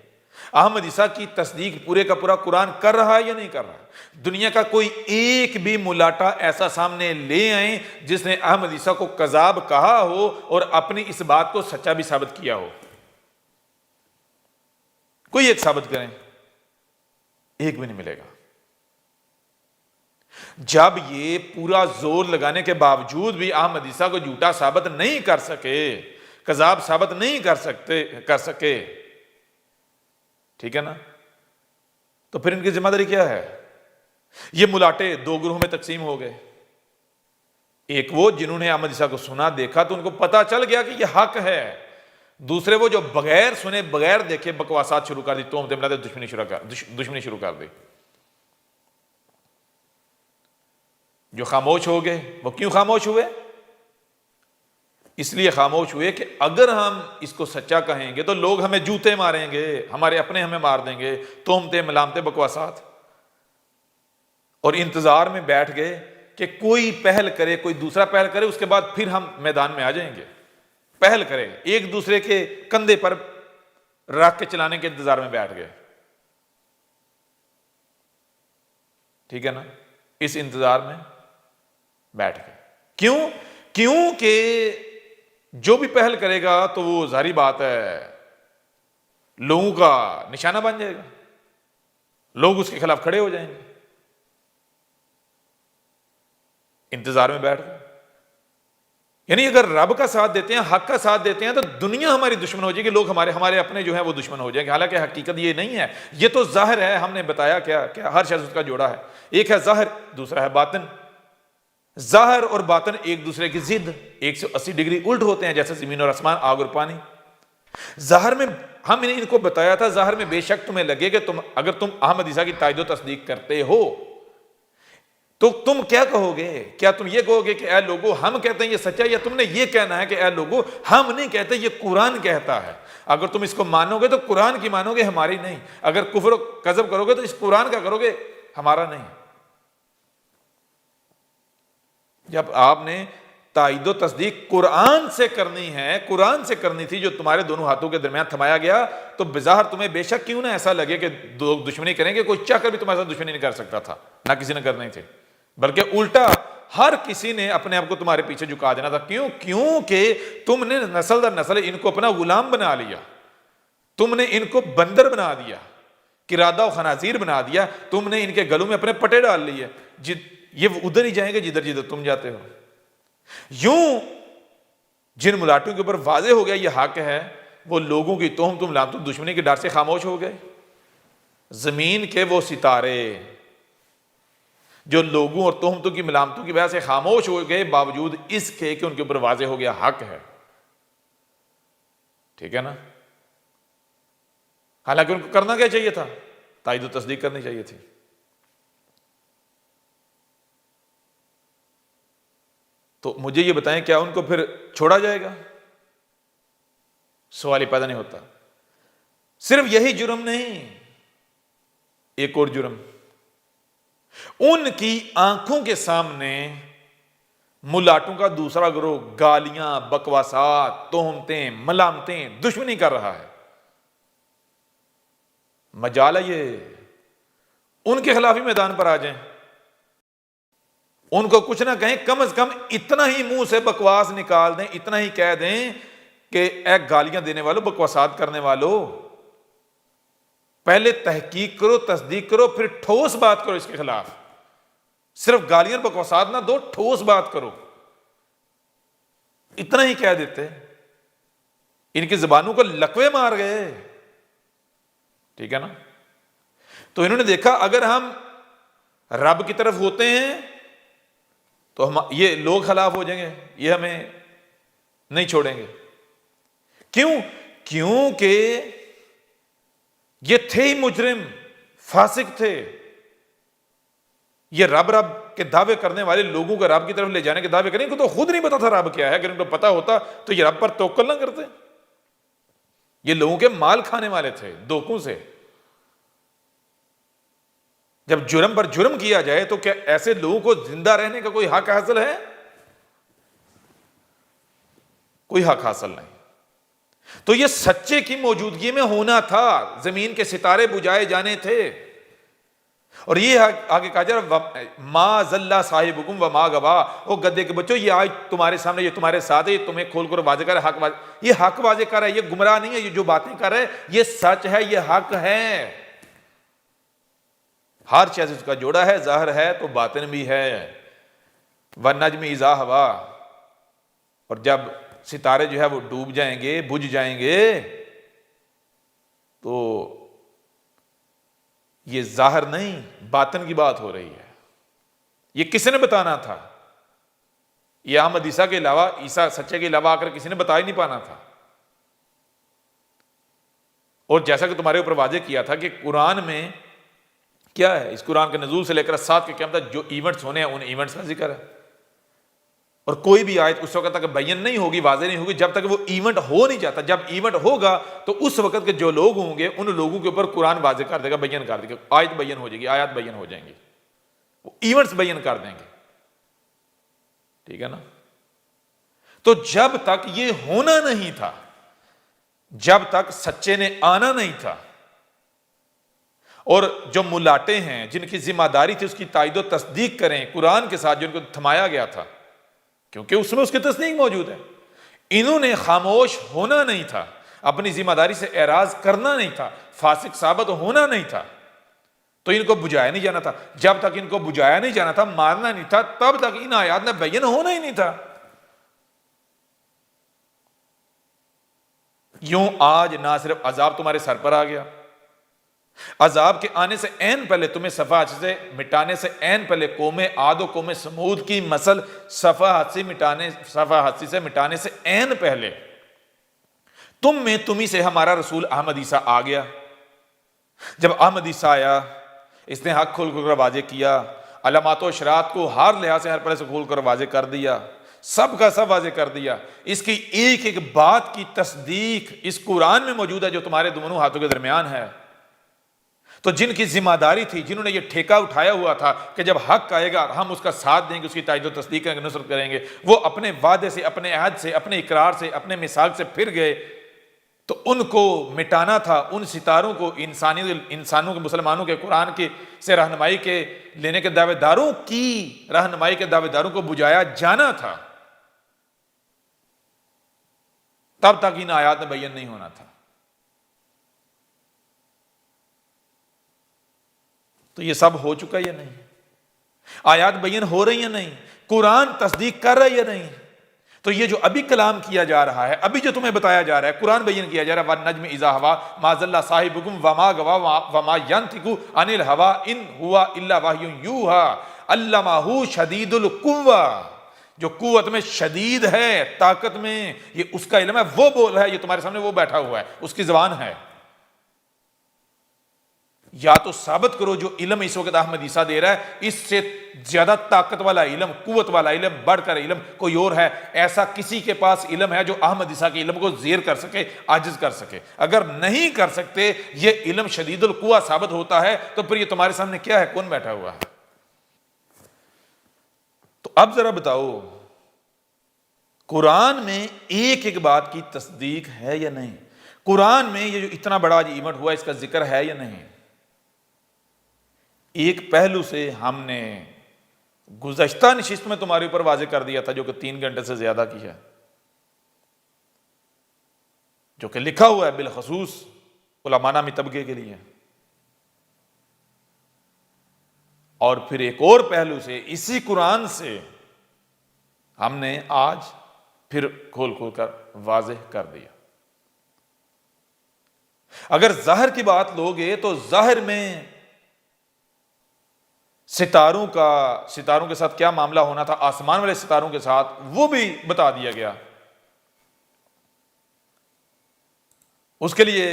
احمد عیسیٰ کی تصدیق پورے کا پورا قرآن کر رہا ہے یا نہیں کر رہا؟ دنیا کا کوئی ایک بھی ملاٹا ایسا سامنے لے آئیں جس نے احمد عیسیٰ کو کذاب کہا ہو اور اپنی اس بات کو سچا بھی ثابت کیا ہو. کوئی ایک ثابت کریں، ایک بھی نہیں ملے گا. جب یہ پورا زور لگانے کے باوجود بھی احمد عیسیٰ کو جھوٹا ثابت نہیں کر سکے، کذاب ثابت نہیں کر سکے، ٹھیک ہے نا، تو پھر ان کی ذمہ داری کیا ہے؟ یہ ملاٹے 2 گروہوں میں تقسیم ہو گئے. ایک وہ جنہوں نے احمد عیسیٰ کو سنا دیکھا تو ان کو پتا چل گیا کہ یہ حق ہے. دوسرے وہ جو بغیر سنے بغیر دیکھے بکواسات شروع کر دی، تہمتیں بنا دے، دشمنی شروع کر دی. جو خاموش ہو گئے وہ کیوں خاموش ہوئے؟ اس لیے خاموش ہوئے کہ اگر ہم اس کو سچا کہیں گے تو لوگ ہمیں جوتے ماریں گے، ہمارے اپنے ہمیں مار دیں گے، تہمتیں ملامتیں بکواسات. اور انتظار میں بیٹھ گئے کہ کوئی پہل کرے، کوئی دوسرا پہل کرے، اس کے بعد پھر ہم میدان میں آ جائیں گے. پہل کرے، ایک دوسرے کے کندھے پر رکھ کے چلانے کے انتظار میں بیٹھ گئے. ٹھیک ہے نا، اس انتظار میں بیٹھ گئے. کیوں کہ جو بھی پہل کرے گا تو وہ ظاہری بات ہے لوگوں کا نشانہ بن جائے گا، لوگ اس کے خلاف کھڑے ہو جائیں گے. انتظار میں بیٹھ گئے. یعنی اگر رب کا ساتھ دیتے ہیں، حق کا ساتھ دیتے ہیں، تو دنیا ہماری دشمن ہو جائے گی، لوگ ہمارے اپنے جو ہیں وہ دشمن ہو جائیں گے. حالانکہ حقیقت یہ نہیں ہے، یہ تو ظاہر ہے. ہم نے بتایا کیا ہر شخص اس کا جوڑا ہے. ایک ہے ظاہر، دوسرا ہے باطن. ظاہر اور باطن ایک دوسرے کی ضد 180 ڈگری الٹ ہوتے ہیں، جیسے زمین اور آسمان، آگ اور پانی. ظاہر میں ہم نے ان کو بتایا تھا، ظاہر میں بے شک تمہیں لگے کہ اگر تم احمد عیسیٰ کی تائید و تصدیق کرتے ہو تو تم کیا کہو گے؟ کیا تم یہ کہو گے کہ اے لوگو ہم کہتے ہیں یہ سچا، یا تم نے یہ کہنا ہے کہ اے لوگو ہم نہیں کہتے، یہ قرآن کہتا ہے. اگر تم اس کو مانو گے تو قرآن کی مانو گے، ہماری نہیں. اگر کفر و کذب کرو گے تو اس قرآن کا کرو گے، ہمارا نہیں. جب آپ نے تائید و تصدیق قرآن سے کرنی ہے، قرآن سے کرنی تھی جو تمہارے دونوں ہاتھوں کے درمیان تھمایا گیا، تو بظاہر تمہیں بے شک کیوں نہ ایسا لگے کہ لوگ دشمنی کریں گے. کوئی چاہ کر بھی تمہارے ساتھ دشمنی نہیں کر سکتا تھا، نہ کسی نے کرنی تھی، بلکہ الٹا ہر کسی نے اپنے آپ کو تمہارے پیچھے جھکا دینا تھا. کیوں کہ تم نے نسل در نسل ان کو اپنا غلام بنا لیا، تم نے ان کو بندر بنا دیا، قرادہ و خنازیر بنا دیا، تم نے ان کے گلوں میں اپنے پٹے ڈال لیے. یہ ادھر ہی جائیں گے جدھر تم جاتے ہو. یوں جن ملاٹوں کے اوپر واضح ہو گیا یہ حق ہے، وہ لوگوں کی تہمت ملامتوں دشمنی کے ڈر سے خاموش ہو گئے؟ زمین کے وہ ستارے جو لوگوں اور تہمتوں کی ملامتوں کی وجہ سے خاموش ہو گئے، باوجود اس کے کہ ان کے اوپر واضح ہو گیا حق ہے، ٹھیک ہے نا؟ حالانکہ ان کو کرنا کیا چاہیے تھا؟ تائید و تصدیق کرنی چاہیے تھی۔ تو مجھے یہ بتائیں، کیا ان کو پھر چھوڑا جائے گا؟ سوال ہی پیدا نہیں ہوتا۔ صرف یہی جرم نہیں، ایک اور جرم، ان کی آنکھوں کے سامنے ملاٹوں کا دوسرا گروہ گالیاں، بکواسات، تہمتیں، ملامتیں، دشمنی کر رہا ہے۔ مجال ہے یہ ان کے خلاف ہی میدان پر آ جائیں، ان کو کچھ نہ کہیں، کم از کم اتنا ہی منہ سے بکواس نکال دیں، اتنا ہی کہہ دیں کہ اے گالیاں دینے والوں، بکواسات کرنے والوں، پہلے تحقیق کرو، تصدیق کرو، پھر ٹھوس بات کرو اس کے خلاف۔ صرف گالیاں بکواسات نہ دو، ٹھوس بات کرو، اتنا ہی کہہ دیتے۔ ان کی زبانوں کو لکوے مار گئے، ٹھیک ہے نا؟ تو انہوں نے دیکھا اگر ہم رب کی طرف ہوتے ہیں تو ہم یہ لوگ خلاف ہو جائیں گے، یہ ہمیں نہیں چھوڑیں گے۔ کیوں؟ کیونکہ یہ تھے ہی مجرم، فاسق تھے۔ یہ رب کے دعوے کرنے والے لوگوں کو رب کی طرف لے جانے کے دعوے کریں، ان کو تو خود نہیں پتا تھا رب کیا ہے۔ اگر ان کو پتا ہوتا تو یہ رب پر توکل نہ کرتے۔ یہ لوگوں کے مال کھانے والے تھے دھوکوں سے۔ جب جرم پر جرم کیا جائے تو کیا ایسے لوگوں کو زندہ رہنے کا کوئی حق حاصل ہے؟ کوئی حق حاصل نہیں۔ تو یہ سچے کی موجودگی میں ہونا تھا، زمین کے ستارے بجھائے جانے تھے۔ اور یہ آگے کہا جا رہا ما ضل صاحبکم وما غوا، وہ گدے کے بچوں، یہ آج تمہارے سامنے، یہ تمہارے ساتھ ہے، یہ تمہیں کھول کر واضح کر رہا ہے، حق واضح، یہ حق واضح کر رہا ہے، یہ گمراہ نہیں ہے، یہ جو باتیں کر رہا ہے یہ سچ ہے، یہ حق ہے۔ ہر چیز اس کا جوڑا ہے، ظاہر ہے تو باطن بھی ہے۔ والنجم اذا ہوا، اور جب ستارے جو ہے وہ ڈوب جائیں گے، بجھ جائیں گے، تو یہ ظاہر نہیں باطن کی بات ہو رہی ہے۔ یہ کس نے بتانا تھا؟ یہ احمد عیسیٰ کے علاوہ، عیسیٰ سچے کے علاوہ آ کر کسی نے بتا ہی نہیں پانا تھا۔ اور جیسا کہ تمہارے اوپر واضح کیا تھا کہ قرآن میں کیا ہے، اس قرآن کے نزول سے لے کر ساتھ کے قیامت تک جو ایونٹس ہونے ہیں ان ایونٹس کا ذکر ہے۔ اور کوئی بھی آیت اس وقت تک بیان نہیں ہوگی، واضح نہیں ہوگی جب تک وہ ایونٹ ہو نہیں جاتا۔ جب ایونٹ ہوگا تو اس وقت کے جو لوگ ہوں گے ان لوگوں کے اوپر قرآن واضح کر دے گا، بیان کر دے گا، آیت بیان ہو جائے گی، آیات بیان ہو جائیں گی، وہ ایونٹس بیان کر دیں گے، ٹھیک ہے نا؟ تو جب تک یہ ہونا نہیں تھا، جب تک سچے نے آنا نہیں تھا، اور جو ملاٹے ہیں جن کی ذمہ داری تھی اس کی تائید و تصدیق کریں قرآن کے ساتھ، جن کو تھمایا گیا تھا کیونکہ اس میں اس کی تصدیق موجود ہے، انہوں نے خاموش ہونا نہیں تھا، اپنی ذمہ داری سے اعراض کرنا نہیں تھا، فاسق ثابت ہونا نہیں تھا، تو ان کو بجھایا نہیں جانا تھا۔ جب تک ان کو بجھایا نہیں جانا تھا، مارنا نہیں تھا، تب تک ان آیات میں بیان ہونا ہی نہیں تھا۔ یوں آج نہ صرف عذاب تمہارے سر پر آ گیا، عذاب کے آنے سے عین پہلے تمہیں صفحہ سے مٹانے سے عین پہلے قوم عاد و قوم سمود کی مسل صفحہ سے مٹانے سے عین پہلے تم میں تمہیں سے ہمارا رسول احمد عیسیٰ آ گیا۔ جب احمد عیسیٰ آیا، اس نے حق کھول کر واضح کیا، علامات و اشارات کو ہر لحاظ سے ہر پہلے سے کھول کر واضح کر دیا، سب کا سب واضح کر دیا۔ اس کی ایک ایک بات کی تصدیق اس قرآن میں موجود ہے جو تمہارے دونوں ہاتھوں کے درمیان ہے۔ تو جن کی ذمہ داری تھی، جنہوں نے یہ ٹھیکہ اٹھایا ہوا تھا کہ جب حق آئے گا ہم اس کا ساتھ دیں گے، اس کی تائید و تصدیق کریں گے، نصرت کریں گے، وہ اپنے وعدے سے، اپنے عہد سے، اپنے اقرار سے، اپنے میثاق سے پھر گئے، تو ان کو مٹانا تھا، ان ستاروں کو، انسانوں کے، مسلمانوں کے، قرآن کے سے رہنمائی کے لینے کے دعوے داروں کی رہنمائی کے دعوے داروں کو بجھایا جانا تھا، تب تک ان آیات میں بیان نہیں ہونا تھا۔ تو یہ سب ہو چکا یا نہیں؟ آیات بیان ہو رہی ہیں نہیں؟ قرآن تصدیق کر رہا ہے یا نہیں؟ تو یہ جو ابھی کلام کیا جا رہا ہے، ابھی جو تمہیں بتایا جا رہا ہے، قرآن بیان کیا جا رہا ہے، وَالنَّجْمِ إِذَا هَوَىٰ مَا ضَلَّ صَاحِبُكُمْ وَمَا غَوَىٰ وَمَا يَنطِقُ عَنِ الْهَوَىٰ إِنْ هُوَ إِلَّا وَحْيٌ يُوحَىٰ عَلَّمَهُ شَدِيدُ الْقُوَّىٰ، جو قوت میں شدید ہے، طاقت میں، یہ اس کا علم ہے، وہ بول رہا ہے، یہ تمہارے سامنے وہ بیٹھا ہوا ہے، اس کی زبان ہے۔ یا تو ثابت کرو جو علم اس وقت احمد عیسیٰ دے رہا ہے، اس سے زیادہ طاقت والا علم، قوت والا علم، بڑھ کر علم کوئی اور ہے، ایسا کسی کے پاس علم ہے جو احمد عیسیٰ کے علم کو زیر کر سکے، عاجز کر سکے؟ اگر نہیں کر سکتے، یہ علم شدید القوہ ثابت ہوتا ہے، تو پھر یہ تمہارے سامنے کیا ہے؟ کون بیٹھا ہوا ہے؟ تو اب ذرا بتاؤ، قرآن میں ایک ایک بات کی تصدیق ہے یا نہیں؟ قرآن میں یہ جو اتنا بڑا ایونٹ ہوا، اس کا ذکر ہے یا نہیں؟ ایک پہلو سے ہم نے گزشتہ نشست میں تمہارے اوپر واضح کر دیا تھا، جو کہ 3 گھنٹے سے زیادہ کی ہے، جو کہ لکھا ہوا ہے بالخصوص علماء نامی طبقے کے لیے۔ اور پھر ایک اور پہلو سے اسی قرآن سے ہم نے آج پھر کھول کھول کر واضح کر دیا۔ اگر ظاہر کی بات لوگے تو ظاہر میں ستاروں کے ساتھ کیا معاملہ ہونا تھا، آسمان والے ستاروں کے ساتھ، وہ بھی بتا دیا گیا۔ اس کے لیے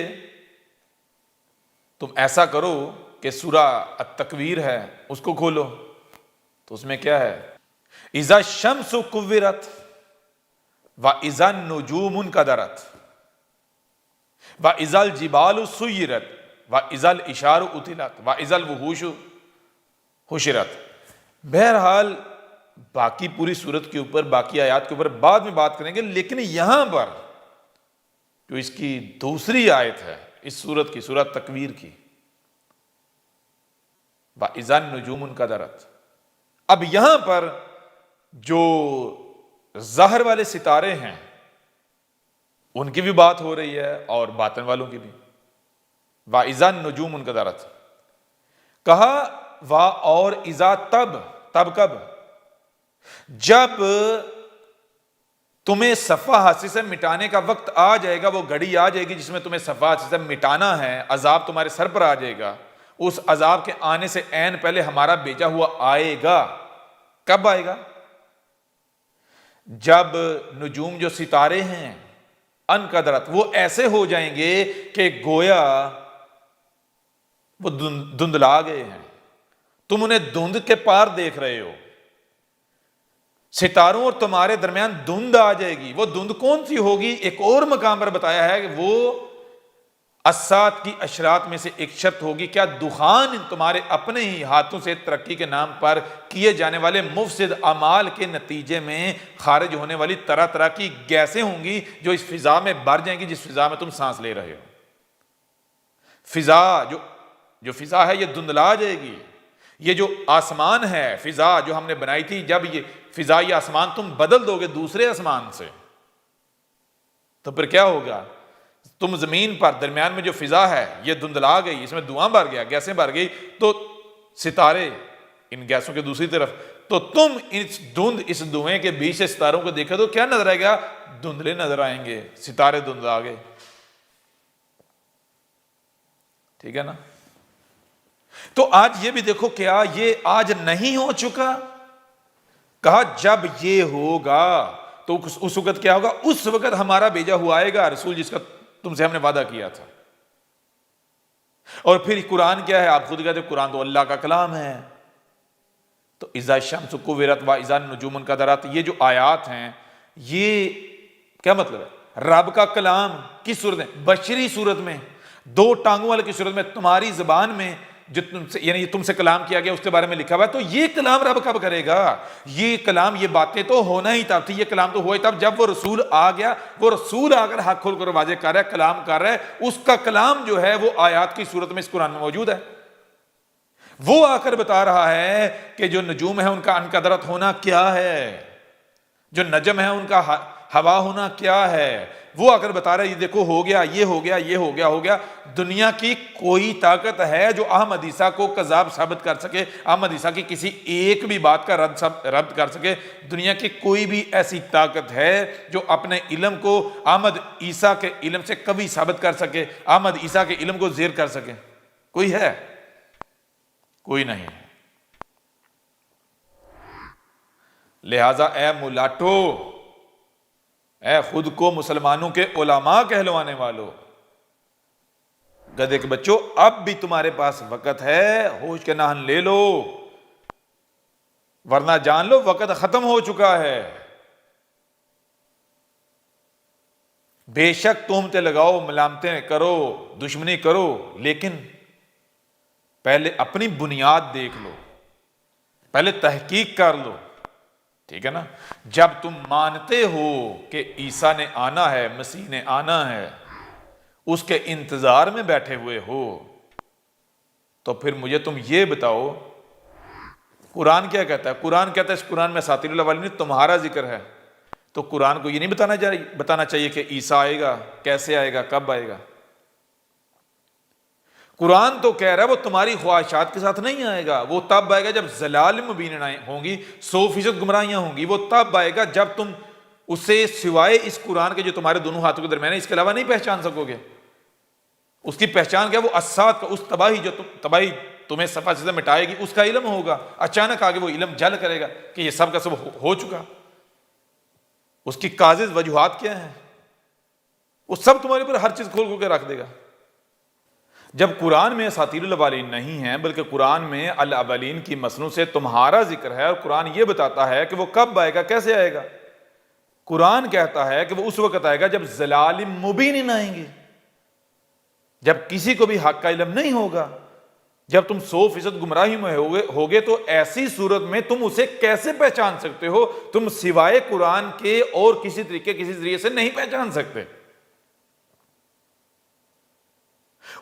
تم ایسا کرو کہ سورہ التکویر ہے، اس کو کھولو، تو اس میں کیا ہے؟ اذا الشمس کورت واذا النجوم انکدرت واذا الجبال سیرت واذا العشار عطلت واذا الوحوش حشرت۔ بہرحال باقی پوری صورت کے اوپر، باقی آیات کے اوپر بعد میں بات کریں گے، لیکن یہاں پر جو اس کی دوسری آیت ہے اس صورت کی، سورہ تکویر کی، وَإِذَا النُّجُومُ انْكَدَرَتْ، اب یہاں پر جو ظاہر والے ستارے ہیں ان کی بھی بات ہو رہی ہے اور باطن والوں کی بھی۔ وَإِذَا النُّجُومُ انْكَدَرَتْ کہا، اور اذا تب کب؟ جب تمہیں صفحہ حاصل سے مٹانے کا وقت آ جائے گا، وہ گھڑی آ جائے گی جس میں تمہیں صفحہ حاصل سے مٹانا ہے، عذاب تمہارے سر پر آ جائے گا، اس عذاب کے آنے سے عین پہلے ہمارا بھیجا ہوا آئے گا۔ کب آئے گا؟ جب نجوم جو ستارے ہیں انقدرت، وہ ایسے ہو جائیں گے کہ گویا وہ دھندلا گئے ہیں، تم انہیں دھند کے پار دیکھ رہے ہو، ستاروں اور تمہارے درمیان دھند آ جائے گی۔ وہ دھند کون سی ہوگی؟ ایک اور مقام پر بتایا ہے کہ وہ الساعۃ کی اشراط میں سے ایک شرط ہوگی۔ کیا؟ دخان، تمہارے اپنے ہی ہاتھوں سے ترقی کے نام پر کیے جانے والے مفسد اعمال کے نتیجے میں خارج ہونے والی طرح طرح کی گیسیں ہوں گی جو اس فضا میں بھر جائیں گی، جس فضا میں تم سانس لے رہے ہو۔ فضا جو فضا ہے یہ دھندلا جائے گی۔ یہ جو آسمان ہے، فضا جو ہم نے بنائی تھی، جب یہ فضا، یہ آسمان تم بدل دو گے دوسرے آسمان سے، تو پھر کیا ہوگا؟ تم زمین پر درمیان میں جو فضا ہے یہ دھندلا گئی، اس میں دھواں بھر گیا، گیسیں بھر گئی، تو ستارے ان گیسوں کے دوسری طرف، تو تم اس دھوئیں کے بیچ سے ستاروں کو دیکھو تو کیا نظر آئے گا؟ دھندلے نظر آئیں گے، ستارے دھندلا گئے۔ ٹھیک ہے نا؟ تو آج یہ بھی دیکھو، کیا یہ آج نہیں ہو چکا؟ کہا جب یہ ہوگا تو اس وقت کیا ہوگا؟ اس وقت ہمارا بھیجا ہوا آئے گا رسول، جس کا تم سے ہم نے وعدہ کیا تھا۔ اور پھر قرآن کیا ہے؟ آپ خود کہتے ہیں قرآن تو اللہ کا کلام ہے۔ تو اذا الشمس کورت واذا النجوم انکدرت، یہ جو آیات ہیں یہ کیا مطلب ہے؟ رب کا کلام کس صورت میں؟ بشری صورت میں، دو ٹانگوں والے کی صورت میں، تمہاری زبان میں جو یعنی تم سے کلام کیا گیا اس کے بارے میں لکھا ہوا ہے۔ تو یہ کلام رب کب کرے گا؟ یہ کلام، یہ باتیں تو ہونا ہی تب تھی، یہ کلام تو ہوا ہی تب جب وہ رسول آ گیا۔ وہ رسول آ کر حق کھول کر واضح کر رہا ہے، کلام کر رہا ہے، اس کا کلام جو ہے وہ آیات کی صورت میں اس قرآن میں موجود ہے۔ وہ آ کر بتا رہا ہے کہ جو نجوم ہے ان کا انقدرت ہونا کیا ہے، جو نجم ہے ان کا ہوا ہونا کیا ہے، وہ اگر بتا رہا ہے یہ دیکھو ہو گیا، یہ ہو گیا، یہ ہو گیا، ہو گیا۔ دنیا کی کوئی طاقت ہے جو احمد عیسیٰ کو کذاب ثابت کر سکے، احمد عیسیٰ کی کسی ایک بھی بات کا رد کر سکے؟ دنیا کی کوئی بھی ایسی طاقت ہے جو اپنے علم کو احمد عیسیٰ کے علم سے کبھی ثابت کر سکے، احمد عیسیٰ کے علم کو زیر کر سکے؟ کوئی ہے؟ کوئی نہیں۔ لہذا اے ملاٹو، اے خود کو مسلمانوں کے علماء کہلوانے والو، گدھے کے بچوں، اب بھی تمہارے پاس وقت ہے، ہوش کے نہن لے لو، ورنہ جان لو وقت ختم ہو چکا ہے۔ بے شک تہمتیں لگاؤ، ملامتیں کرو، دشمنی کرو، لیکن پہلے اپنی بنیاد دیکھ لو، پہلے تحقیق کر لو، ٹھیک ہے نا؟ جب تم مانتے ہو کہ عیسیٰ نے آنا ہے، مسیح نے آنا ہے، اس کے انتظار میں بیٹھے ہوئے ہو، تو پھر مجھے تم یہ بتاؤ قرآن کیا کہتا ہے؟ قرآن کہتا ہے اس قرآن میں اساطیر الاولین تمہارا ذکر ہے، تو قرآن کو یہ نہیں بتانا چاہیے کہ عیسیٰ آئے گا، کیسے آئے گا، کب آئے گا؟ قرآن تو کہہ رہا ہے وہ تمہاری خواہشات کے ساتھ نہیں آئے گا، وہ تب آئے گا جب ضلال مبین ہوں گی، 100% گمراہیاں ہوں گی، وہ تب آئے گا جب تم اسے سوائے اس قرآن کے جو تمہارے دونوں ہاتھوں کے درمیان ہے اس کے علاوہ نہیں پہچان سکو گے۔ اس کی پہچان کیا؟ وہ اسات کا، اس تباہی جو تباہی تمہیں صفحہ سے مٹائے گی، اس کا علم ہوگا۔ اچانک آگے وہ علم جل کرے گا کہ یہ سب کا سب ہو چکا۔ اس کی کاذب وجوہات کیا ہیں؟ وہ سب تمہارے اوپر ہر چیز کھول کے رکھ دے گا۔ جب قرآن میں اساطیر الاولین نہیں ہے بلکہ قرآن میں الاولین کی مصنوع سے تمہارا ذکر ہے، اور قرآن یہ بتاتا ہے کہ وہ کب آئے گا، کیسے آئے گا۔ قرآن کہتا ہے کہ وہ اس وقت آئے گا جب ضلال مبین آئیں گے، جب کسی کو بھی حق کا علم نہیں ہوگا، جب تم 100% گمراہی میں ہوگے، تو ایسی صورت میں تم اسے کیسے پہچان سکتے ہو؟ تم سوائے قرآن کے اور کسی طریقے کسی ذریعے سے نہیں پہچان سکتے۔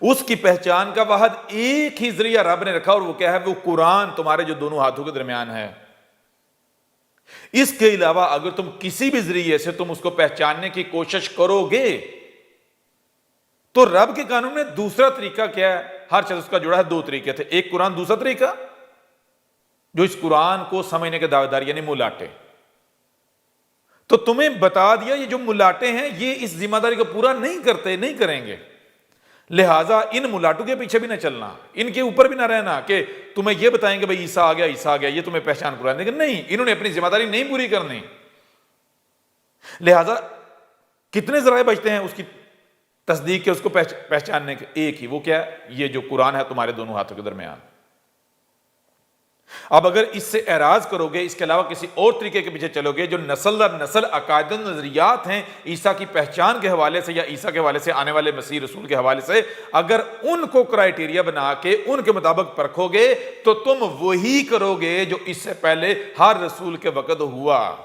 اس کی پہچان کا واحد ایک ہی ذریعہ رب نے رکھا، اور وہ کیا ہے؟ وہ قرآن تمہارے جو دونوں ہاتھوں کے درمیان ہے۔ اس کے علاوہ اگر تم کسی بھی ذریعے سے تم اس کو پہچاننے کی کوشش کرو گے تو رب کے قانون میں دوسرا طریقہ کیا ہے؟ ہر چیز اس کا جڑا ہے، دو طریقے تھے، ایک قرآن، دوسرا طریقہ جو اس قرآن کو سمجھنے کے دعوے دار یعنی ملاٹے۔ تو تمہیں بتا دیا یہ جو ملاٹے ہیں یہ اس ذمہ داری کو پورا نہیں کریں گے، لہٰذا ان ملاٹوں کے پیچھے بھی نہ چلنا، ان کے اوپر بھی نہ رہنا کہ تمہیں یہ بتائیں کہ بھائی عیسیٰ آ گیا، عیسیٰ آ گیا، یہ تمہیں پہچان کرائیں گے، نہیں، انہوں نے اپنی ذمہ داری نہیں پوری کرنی۔ لہٰذا کتنے ذرائع بچتے ہیں اس کی تصدیق کے، اس کو پہچاننے کے؟ ایک ہی، وہ کیا ہے؟ یہ جو قرآن ہے تمہارے دونوں ہاتھوں کے درمیان۔ اب اگر اس سے اعراض کرو گے، اس کے علاوہ کسی اور طریقے کے پیچھے چلو گے جو نسل در نسل عقائد و نظریات ہیں عیسیٰ کی پہچان کے حوالے سے یا عیسیٰ کے حوالے سے آنے والے مسیح رسول کے حوالے سے، اگر ان کو کرائیٹیریا بنا کے ان کے مطابق پرکھو گے تو تم وہی کرو گے جو اس سے پہلے ہر رسول کے وقت ہوا۔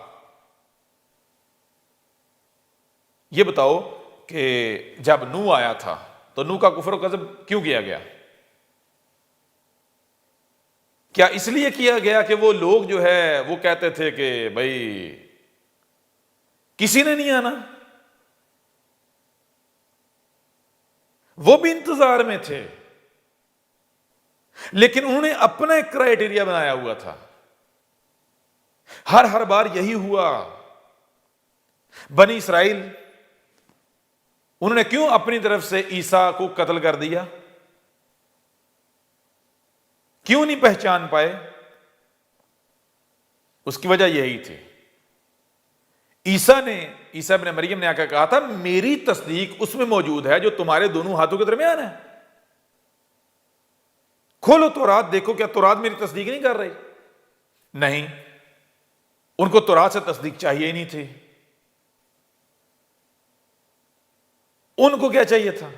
یہ بتاؤ کہ جب نوح آیا تھا تو نوح کا کفر و کذب کیوں کیا گیا؟ کیا اس لیے کیا گیا کہ وہ لوگ جو ہے وہ کہتے تھے کہ بھائی کسی نے نہیں آنا؟ وہ بھی انتظار میں تھے، لیکن انہوں نے اپنا ایک کرائیٹیریا بنایا ہوا تھا۔ ہر بار یہی ہوا۔ بنی اسرائیل انہوں نے کیوں اپنی طرف سے عیسیٰ کو قتل کر دیا؟ کیوں نہیں پہچان پائے؟ اس کی وجہ یہی تھی، عیسیٰ ابن مریم نے آ کر کہا تھا میری تصدیق اس میں موجود ہے جو تمہارے دونوں ہاتھوں کے درمیان ہے۔ کھولو تورات، دیکھو کیا تورات میری تصدیق نہیں کر رہی؟ نہیں، ان کو تورات سے تصدیق چاہیے ہی نہیں تھی۔ ان کو کیا چاہیے تھا؟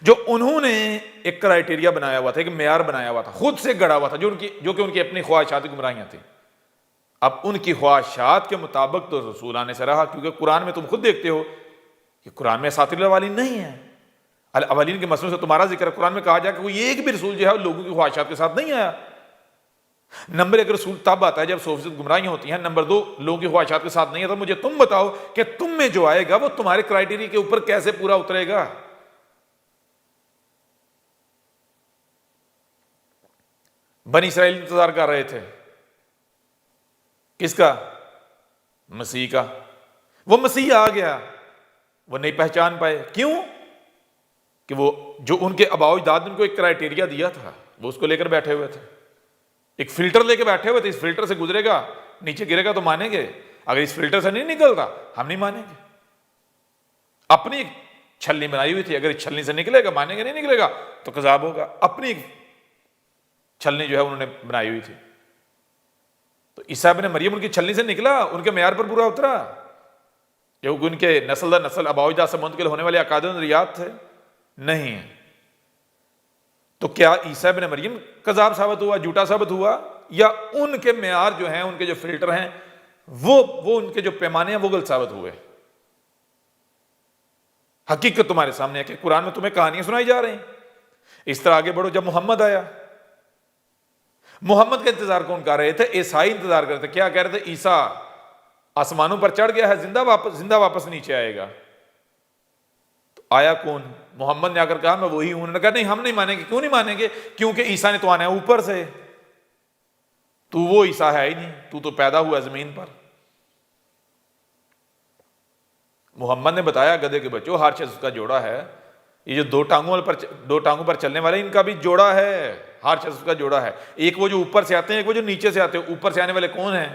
جو انہوں نے ایک کرائیٹیریا بنایا ہوا تھا، ایک معیار بنایا ہوا تھا، خود سے گڑا ہوا تھا، جو کہ ان کی اپنی خواہشات کی گمراہیاں تھیں۔ اب ان کی خواہشات کے مطابق تو رسول آنے سے رہا، کیونکہ قرآن میں تم خود دیکھتے ہو کہ قرآن میں اساطیر الاولین نہیں ہے، الاولین کے مصنوع سے تمہارا ذکر ہے۔ قرآن میں کہا جائے کہ کوئی ایک بھی رسول جو ہے لوگوں کی خواہشات کے ساتھ نہیں آیا۔ نمبر ایک رسول تب آتا ہے جب 100% گمراہیاں ہوتی ہیں. نمبر دو لوگوں کی خواہشات کے ساتھ نہیں آتا. مجھے تم بتاؤ کہ تم میں جو آئے گا وہ تمہارے کرائیٹیریا کے اوپر کیسے پورا اترے گا. بنی اسرائیل انتظار کر رہے تھے کس کا؟ مسیح کا. وہ مسیح آ گیا, وہ نہیں پہچان پائے. کیوں؟ کہ وہ جو ان کے آباء و اجداد نے ان کو ایک کرائیٹیریا دیا تھا وہ اس کو لے کر بیٹھے ہوئے تھے, ایک فلٹر لے کے بیٹھے ہوئے تھے. اس فلٹر سے گزرے گا, نیچے گرے گا تو مانیں گے, اگر اس فلٹر سے نہیں نکلتا ہم نہیں مانیں گے. اپنی ایک چھلنی بنائی ہوئی تھی, اگر اس چھلنی سے نکلے گا مانیں گے, نہیں نکلے گا تو کذاب ہوگا. اپنی ایک چھلنی جو ہے انہوں نے بنائی ہوئی تھی. تو عیسیٰ ابن مریم ان کی چھلنی سے نکلا, ان کے معیار پر پورا اترا. کیونکہ ان کے نسل در نسل آباء و اجداد سے منتقل ہونے والے عقائد و نظریات تھے نہیں. تو کیا عیسیٰ ابن مریم کذاب ثابت ہوا, جھوٹا ثابت ہوا, یا ان کے معیار جو ہیں, ان کے جو فلٹر ہیں, وہ ان کے جو پیمانے ہیں وہ غلط ثابت ہوئے؟ حقیقت تمہارے سامنے ہے کہ قرآن میں تمہیں کہانیاں سنائی جا رہی ہیں. اس طرح آگے بڑھو. جب محمد آیا, محمد کا انتظار کون کر رہے تھے؟ عیسائی انتظار کر رہے تھے. کیا کہہ رہے تھے؟ عیسیٰ آسمانوں پر چڑھ گیا ہے, زندہ واپس نیچے آئے گا. تو آیا کون؟ محمد نے آ کر کہا میں وہی ہوں. انہوں نے کہا نہیں ہم نہیں مانیں گے. کیوں نہیں مانیں گے؟ کیونکہ عیسیٰ نے تو آنا ہے اوپر سے, تو وہ عیسیٰ ہے ہی نہیں, تو پیدا ہوا زمین پر. محمد نے بتایا گدھے کے بچوں ہر چیز اس کا جوڑا ہے. یہ جو دو ٹانگوں پر چلنے والے ان کا بھی جوڑا ہے, ہر چیز اس کا جوڑا ہے. ایک وہ جو اوپر سے آتے ہیں, ایک وہ جو نیچے سے آتے ہیں. اوپر سے آنے والے کون ہیں؟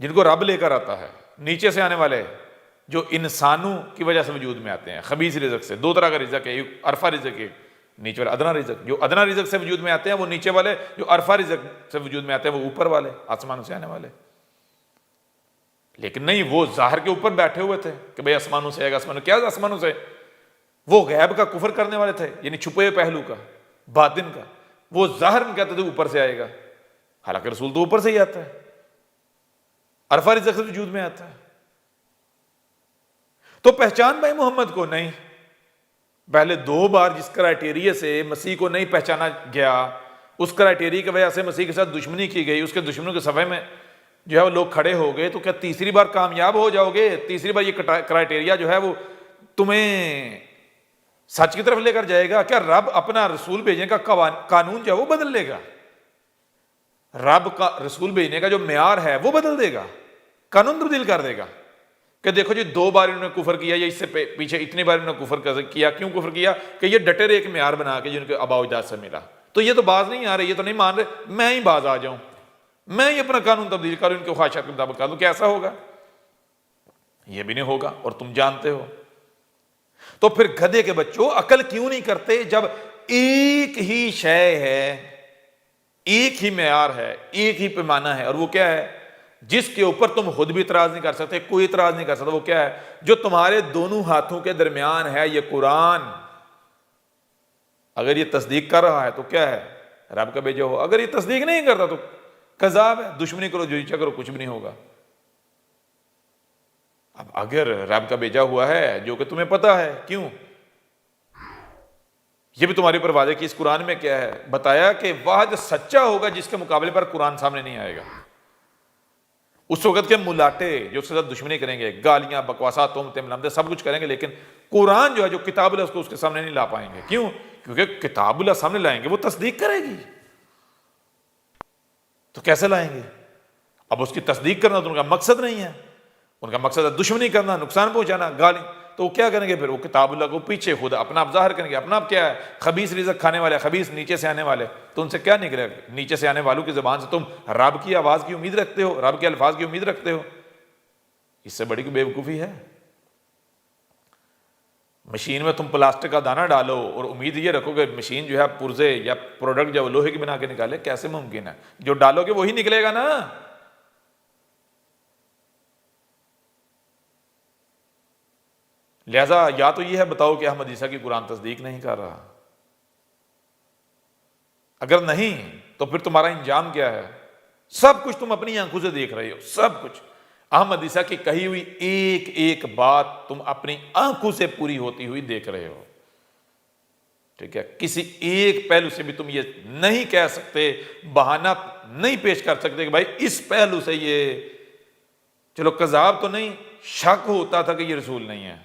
جن کو رب لے کر آتا ہے. نیچے سے آنے والے جو انسانوں کی وجہ سے وجود میں آتے ہیں, خبیث رزق سے. دو طرح کا رزق ہے, ایک عرفہ رزق ہے, نیچے والا ادنا رزق. جو ادنا رزق سے وجود میں آتے ہیں وہ نیچے والے, جو عرفہ رزق سے وجود میں آتے ہیں وہ اوپر والے, آسمانوں سے آنے والے. لیکن نہیں, وہ ظاہر کے اوپر بیٹھے ہوئے تھے کہ بھئی آسمانوں سے آئے گا. آسمانوں کیا آسمانوں سے؟ وہ غیب کا کفر کرنے والے تھے, یعنی چھپے ہوئے پہلو کا, باطن کا. وہ ظاہر میں کہتے تھے اوپر سے آئے گا, حالانکہ رسول تو اوپر سے ہی آتا ہے, عرفہ رزق سے وجود میں آتا ہے. تو پہچان پائے محمد کو؟ نہیں. پہلے 2 بار جس کرائیٹیریا سے مسیح کو نہیں پہچانا گیا, اس کرائیٹیریا کی وجہ سے مسیح کے ساتھ دشمنی کی گئی, اس کے دشمنوں کے صفحے میں جو ہے وہ لوگ کھڑے ہو گئے. تو کیا تیسری بار کامیاب ہو جاؤ گے؟ تیسری بار یہ کرائیٹیریا جو ہے وہ تمہیں سچ کی طرف لے کر جائے گا؟ کیا رب اپنا رسول بھیجنے کا قانون جو ہے وہ بدل لے گا؟ رب کا رسول بھیجنے کا جو معیار ہے وہ بدل دے گا, قانون تبدیل کر دے گا کہ دیکھو جی 2 بار انہوں نے کفر کیا, یا اس سے پیچھے اتنی بار انہوں نے کفر کیا. کیوں کفر کیا؟ کہ یہ ڈٹے رہے ایک معیار بنا کے جن کے آباء و اجداد سے ملا. تو یہ تو باز نہیں آ رہے, یہ تو نہیں مان رہے, میں ہی باز آ جاؤں, میں ہی اپنا قانون تبدیل کروں, ان کے خواہشات کے مطابق کر دوں. کیا ایسا ہوگا؟ یہ بھی نہیں ہوگا, اور تم جانتے ہو. تو پھر گدھے کے بچوں عقل کیوں نہیں کرتے جب ایک ہی شے ہے, ایک ہی معیار ہے, ایک ہی پیمانہ ہے, اور وہ کیا ہے جس کے اوپر تم خود بھی اعتراض نہیں کر سکتے, کوئی اعتراض نہیں کر سکتا. وہ کیا ہے؟ جو تمہارے دونوں ہاتھوں کے درمیان ہے, یہ قرآن. اگر یہ تصدیق کر رہا ہے تو کیا ہے؟ رب کا بھیجا ہو. اگر یہ تصدیق نہیں کرتا تو کذاب ہے. دشمنی کرو, جو اچھا کرو, کچھ بھی نہیں ہوگا. اب اگر رب کا بھیجا ہوا ہے جو کہ تمہیں پتا ہے, کیوں یہ بھی تمہاری پر واضح کی اس قرآن میں کیا ہے بتایا کہ واحد سچا ہوگا جس کے مقابلے پر قرآن سامنے نہیں آئے گا. اس وقت کے ملاٹے جو اس کے ساتھ دشمنی کریں گے, گالیاں, بکواسات, تہمتیں, ملامتیں, سب کچھ کریں گے, لیکن قرآن جو ہے, جو کتاب اللہ, اس کو اس کے سامنے نہیں لا پائیں گے. کیوں؟ کیونکہ کتاب اللہ سامنے لائیں گے وہ تصدیق کرے گی. تو کیسے لائیں گے؟ اب اس کی تصدیق کرنا تو ان کا مقصد نہیں ہے, ان کا مقصد ہے دشمنی کرنا, نقصان پہنچانا, گالی. تو وہ کیا کریں گے پھر؟ وہ کتاب اللہ کو پیچھے خود اپنا آپ ظاہر کریں گے. اپنا آپ کیا ہے؟ خبیث رزق کھانے والے, خبیث نیچے سے آنے والے. تو ان سے کیا نکلے گا؟ نیچے سے آنے والوں کی زبان سے تم رب کی آواز کی امید رکھتے ہو, رب کے الفاظ کی امید رکھتے ہو. اس سے بڑی کوئی بیوقوفی ہے؟ مشین میں تم پلاسٹک کا دانہ ڈالو اور امید یہ رکھو کہ مشین جو ہے پرزے یا پروڈکٹ جو لوہے کی بنا کے نکالے, کیسے ممکن ہے؟ جو ڈالو گے وہی نکلے گا نا. لہذا یا تو یہ ہے بتاؤ کہ احمد عیسیٰ کی قرآن تصدیق نہیں کر رہا, اگر نہیں تو پھر تمہارا انجام کیا ہے؟ سب کچھ تم اپنی آنکھوں سے دیکھ رہے ہو, سب کچھ. احمد عیسیٰ کی کہی ہوئی ایک ایک بات تم اپنی آنکھوں سے پوری ہوتی ہوئی دیکھ رہے ہو. ٹھیک ہے، کسی ایک پہلو سے بھی تم یہ نہیں کہہ سکتے، بہانہ نہیں پیش کر سکتے کہ بھائی اس پہلو سے یہ، چلو کذاب تو نہیں، شک ہوتا تھا کہ یہ رسول نہیں ہے،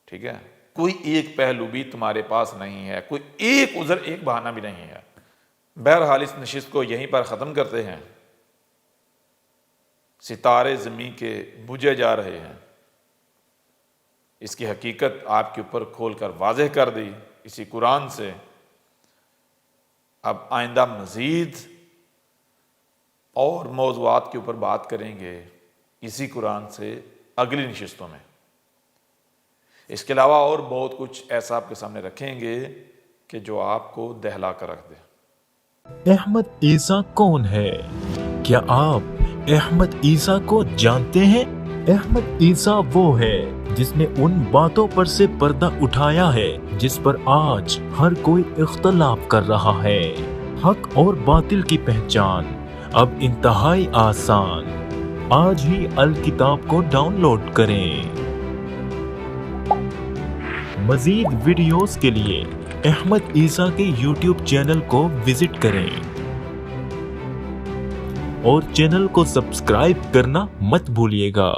ٹھیک ہے، کوئی ایک پہلو بھی تمہارے پاس نہیں ہے، کوئی ایک عذر، ایک بہانہ بھی نہیں ہے۔ بہرحال اس نشست کو یہیں پر ختم کرتے ہیں۔ ستارے زمین کے بجھے جا رہے ہیں، اس کی حقیقت آپ کے اوپر کھول کر واضح کر دی اسی قرآن سے۔ اب آئندہ مزید اور موضوعات کے اوپر بات کریں گے اسی قرآن سے اگلی نشستوں میں۔ اس کے علاوہ اور بہت کچھ ایسا آپ کے سامنے رکھیں گے کہ جو آپ کو دہلا کر رکھ دے۔ احمد عیسیٰ کون ہے؟ کیا آپ احمد عیسیٰ کو جانتے ہیں؟ احمد عیسیٰ وہ ہے جس نے ان باتوں پر سے پردہ اٹھایا ہے جس پر آج ہر کوئی اختلاف کر رہا ہے۔ حق اور باطل کی پہچان اب انتہائی آسان۔ آج ہی الکتاب کو ڈاؤن لوڈ کریں۔ مزید ویڈیوز کے لیے احمد عیسیٰ کے یوٹیوب چینل کو وزٹ کریں اور چینل کو سبسکرائب کرنا مت بھولیے گا۔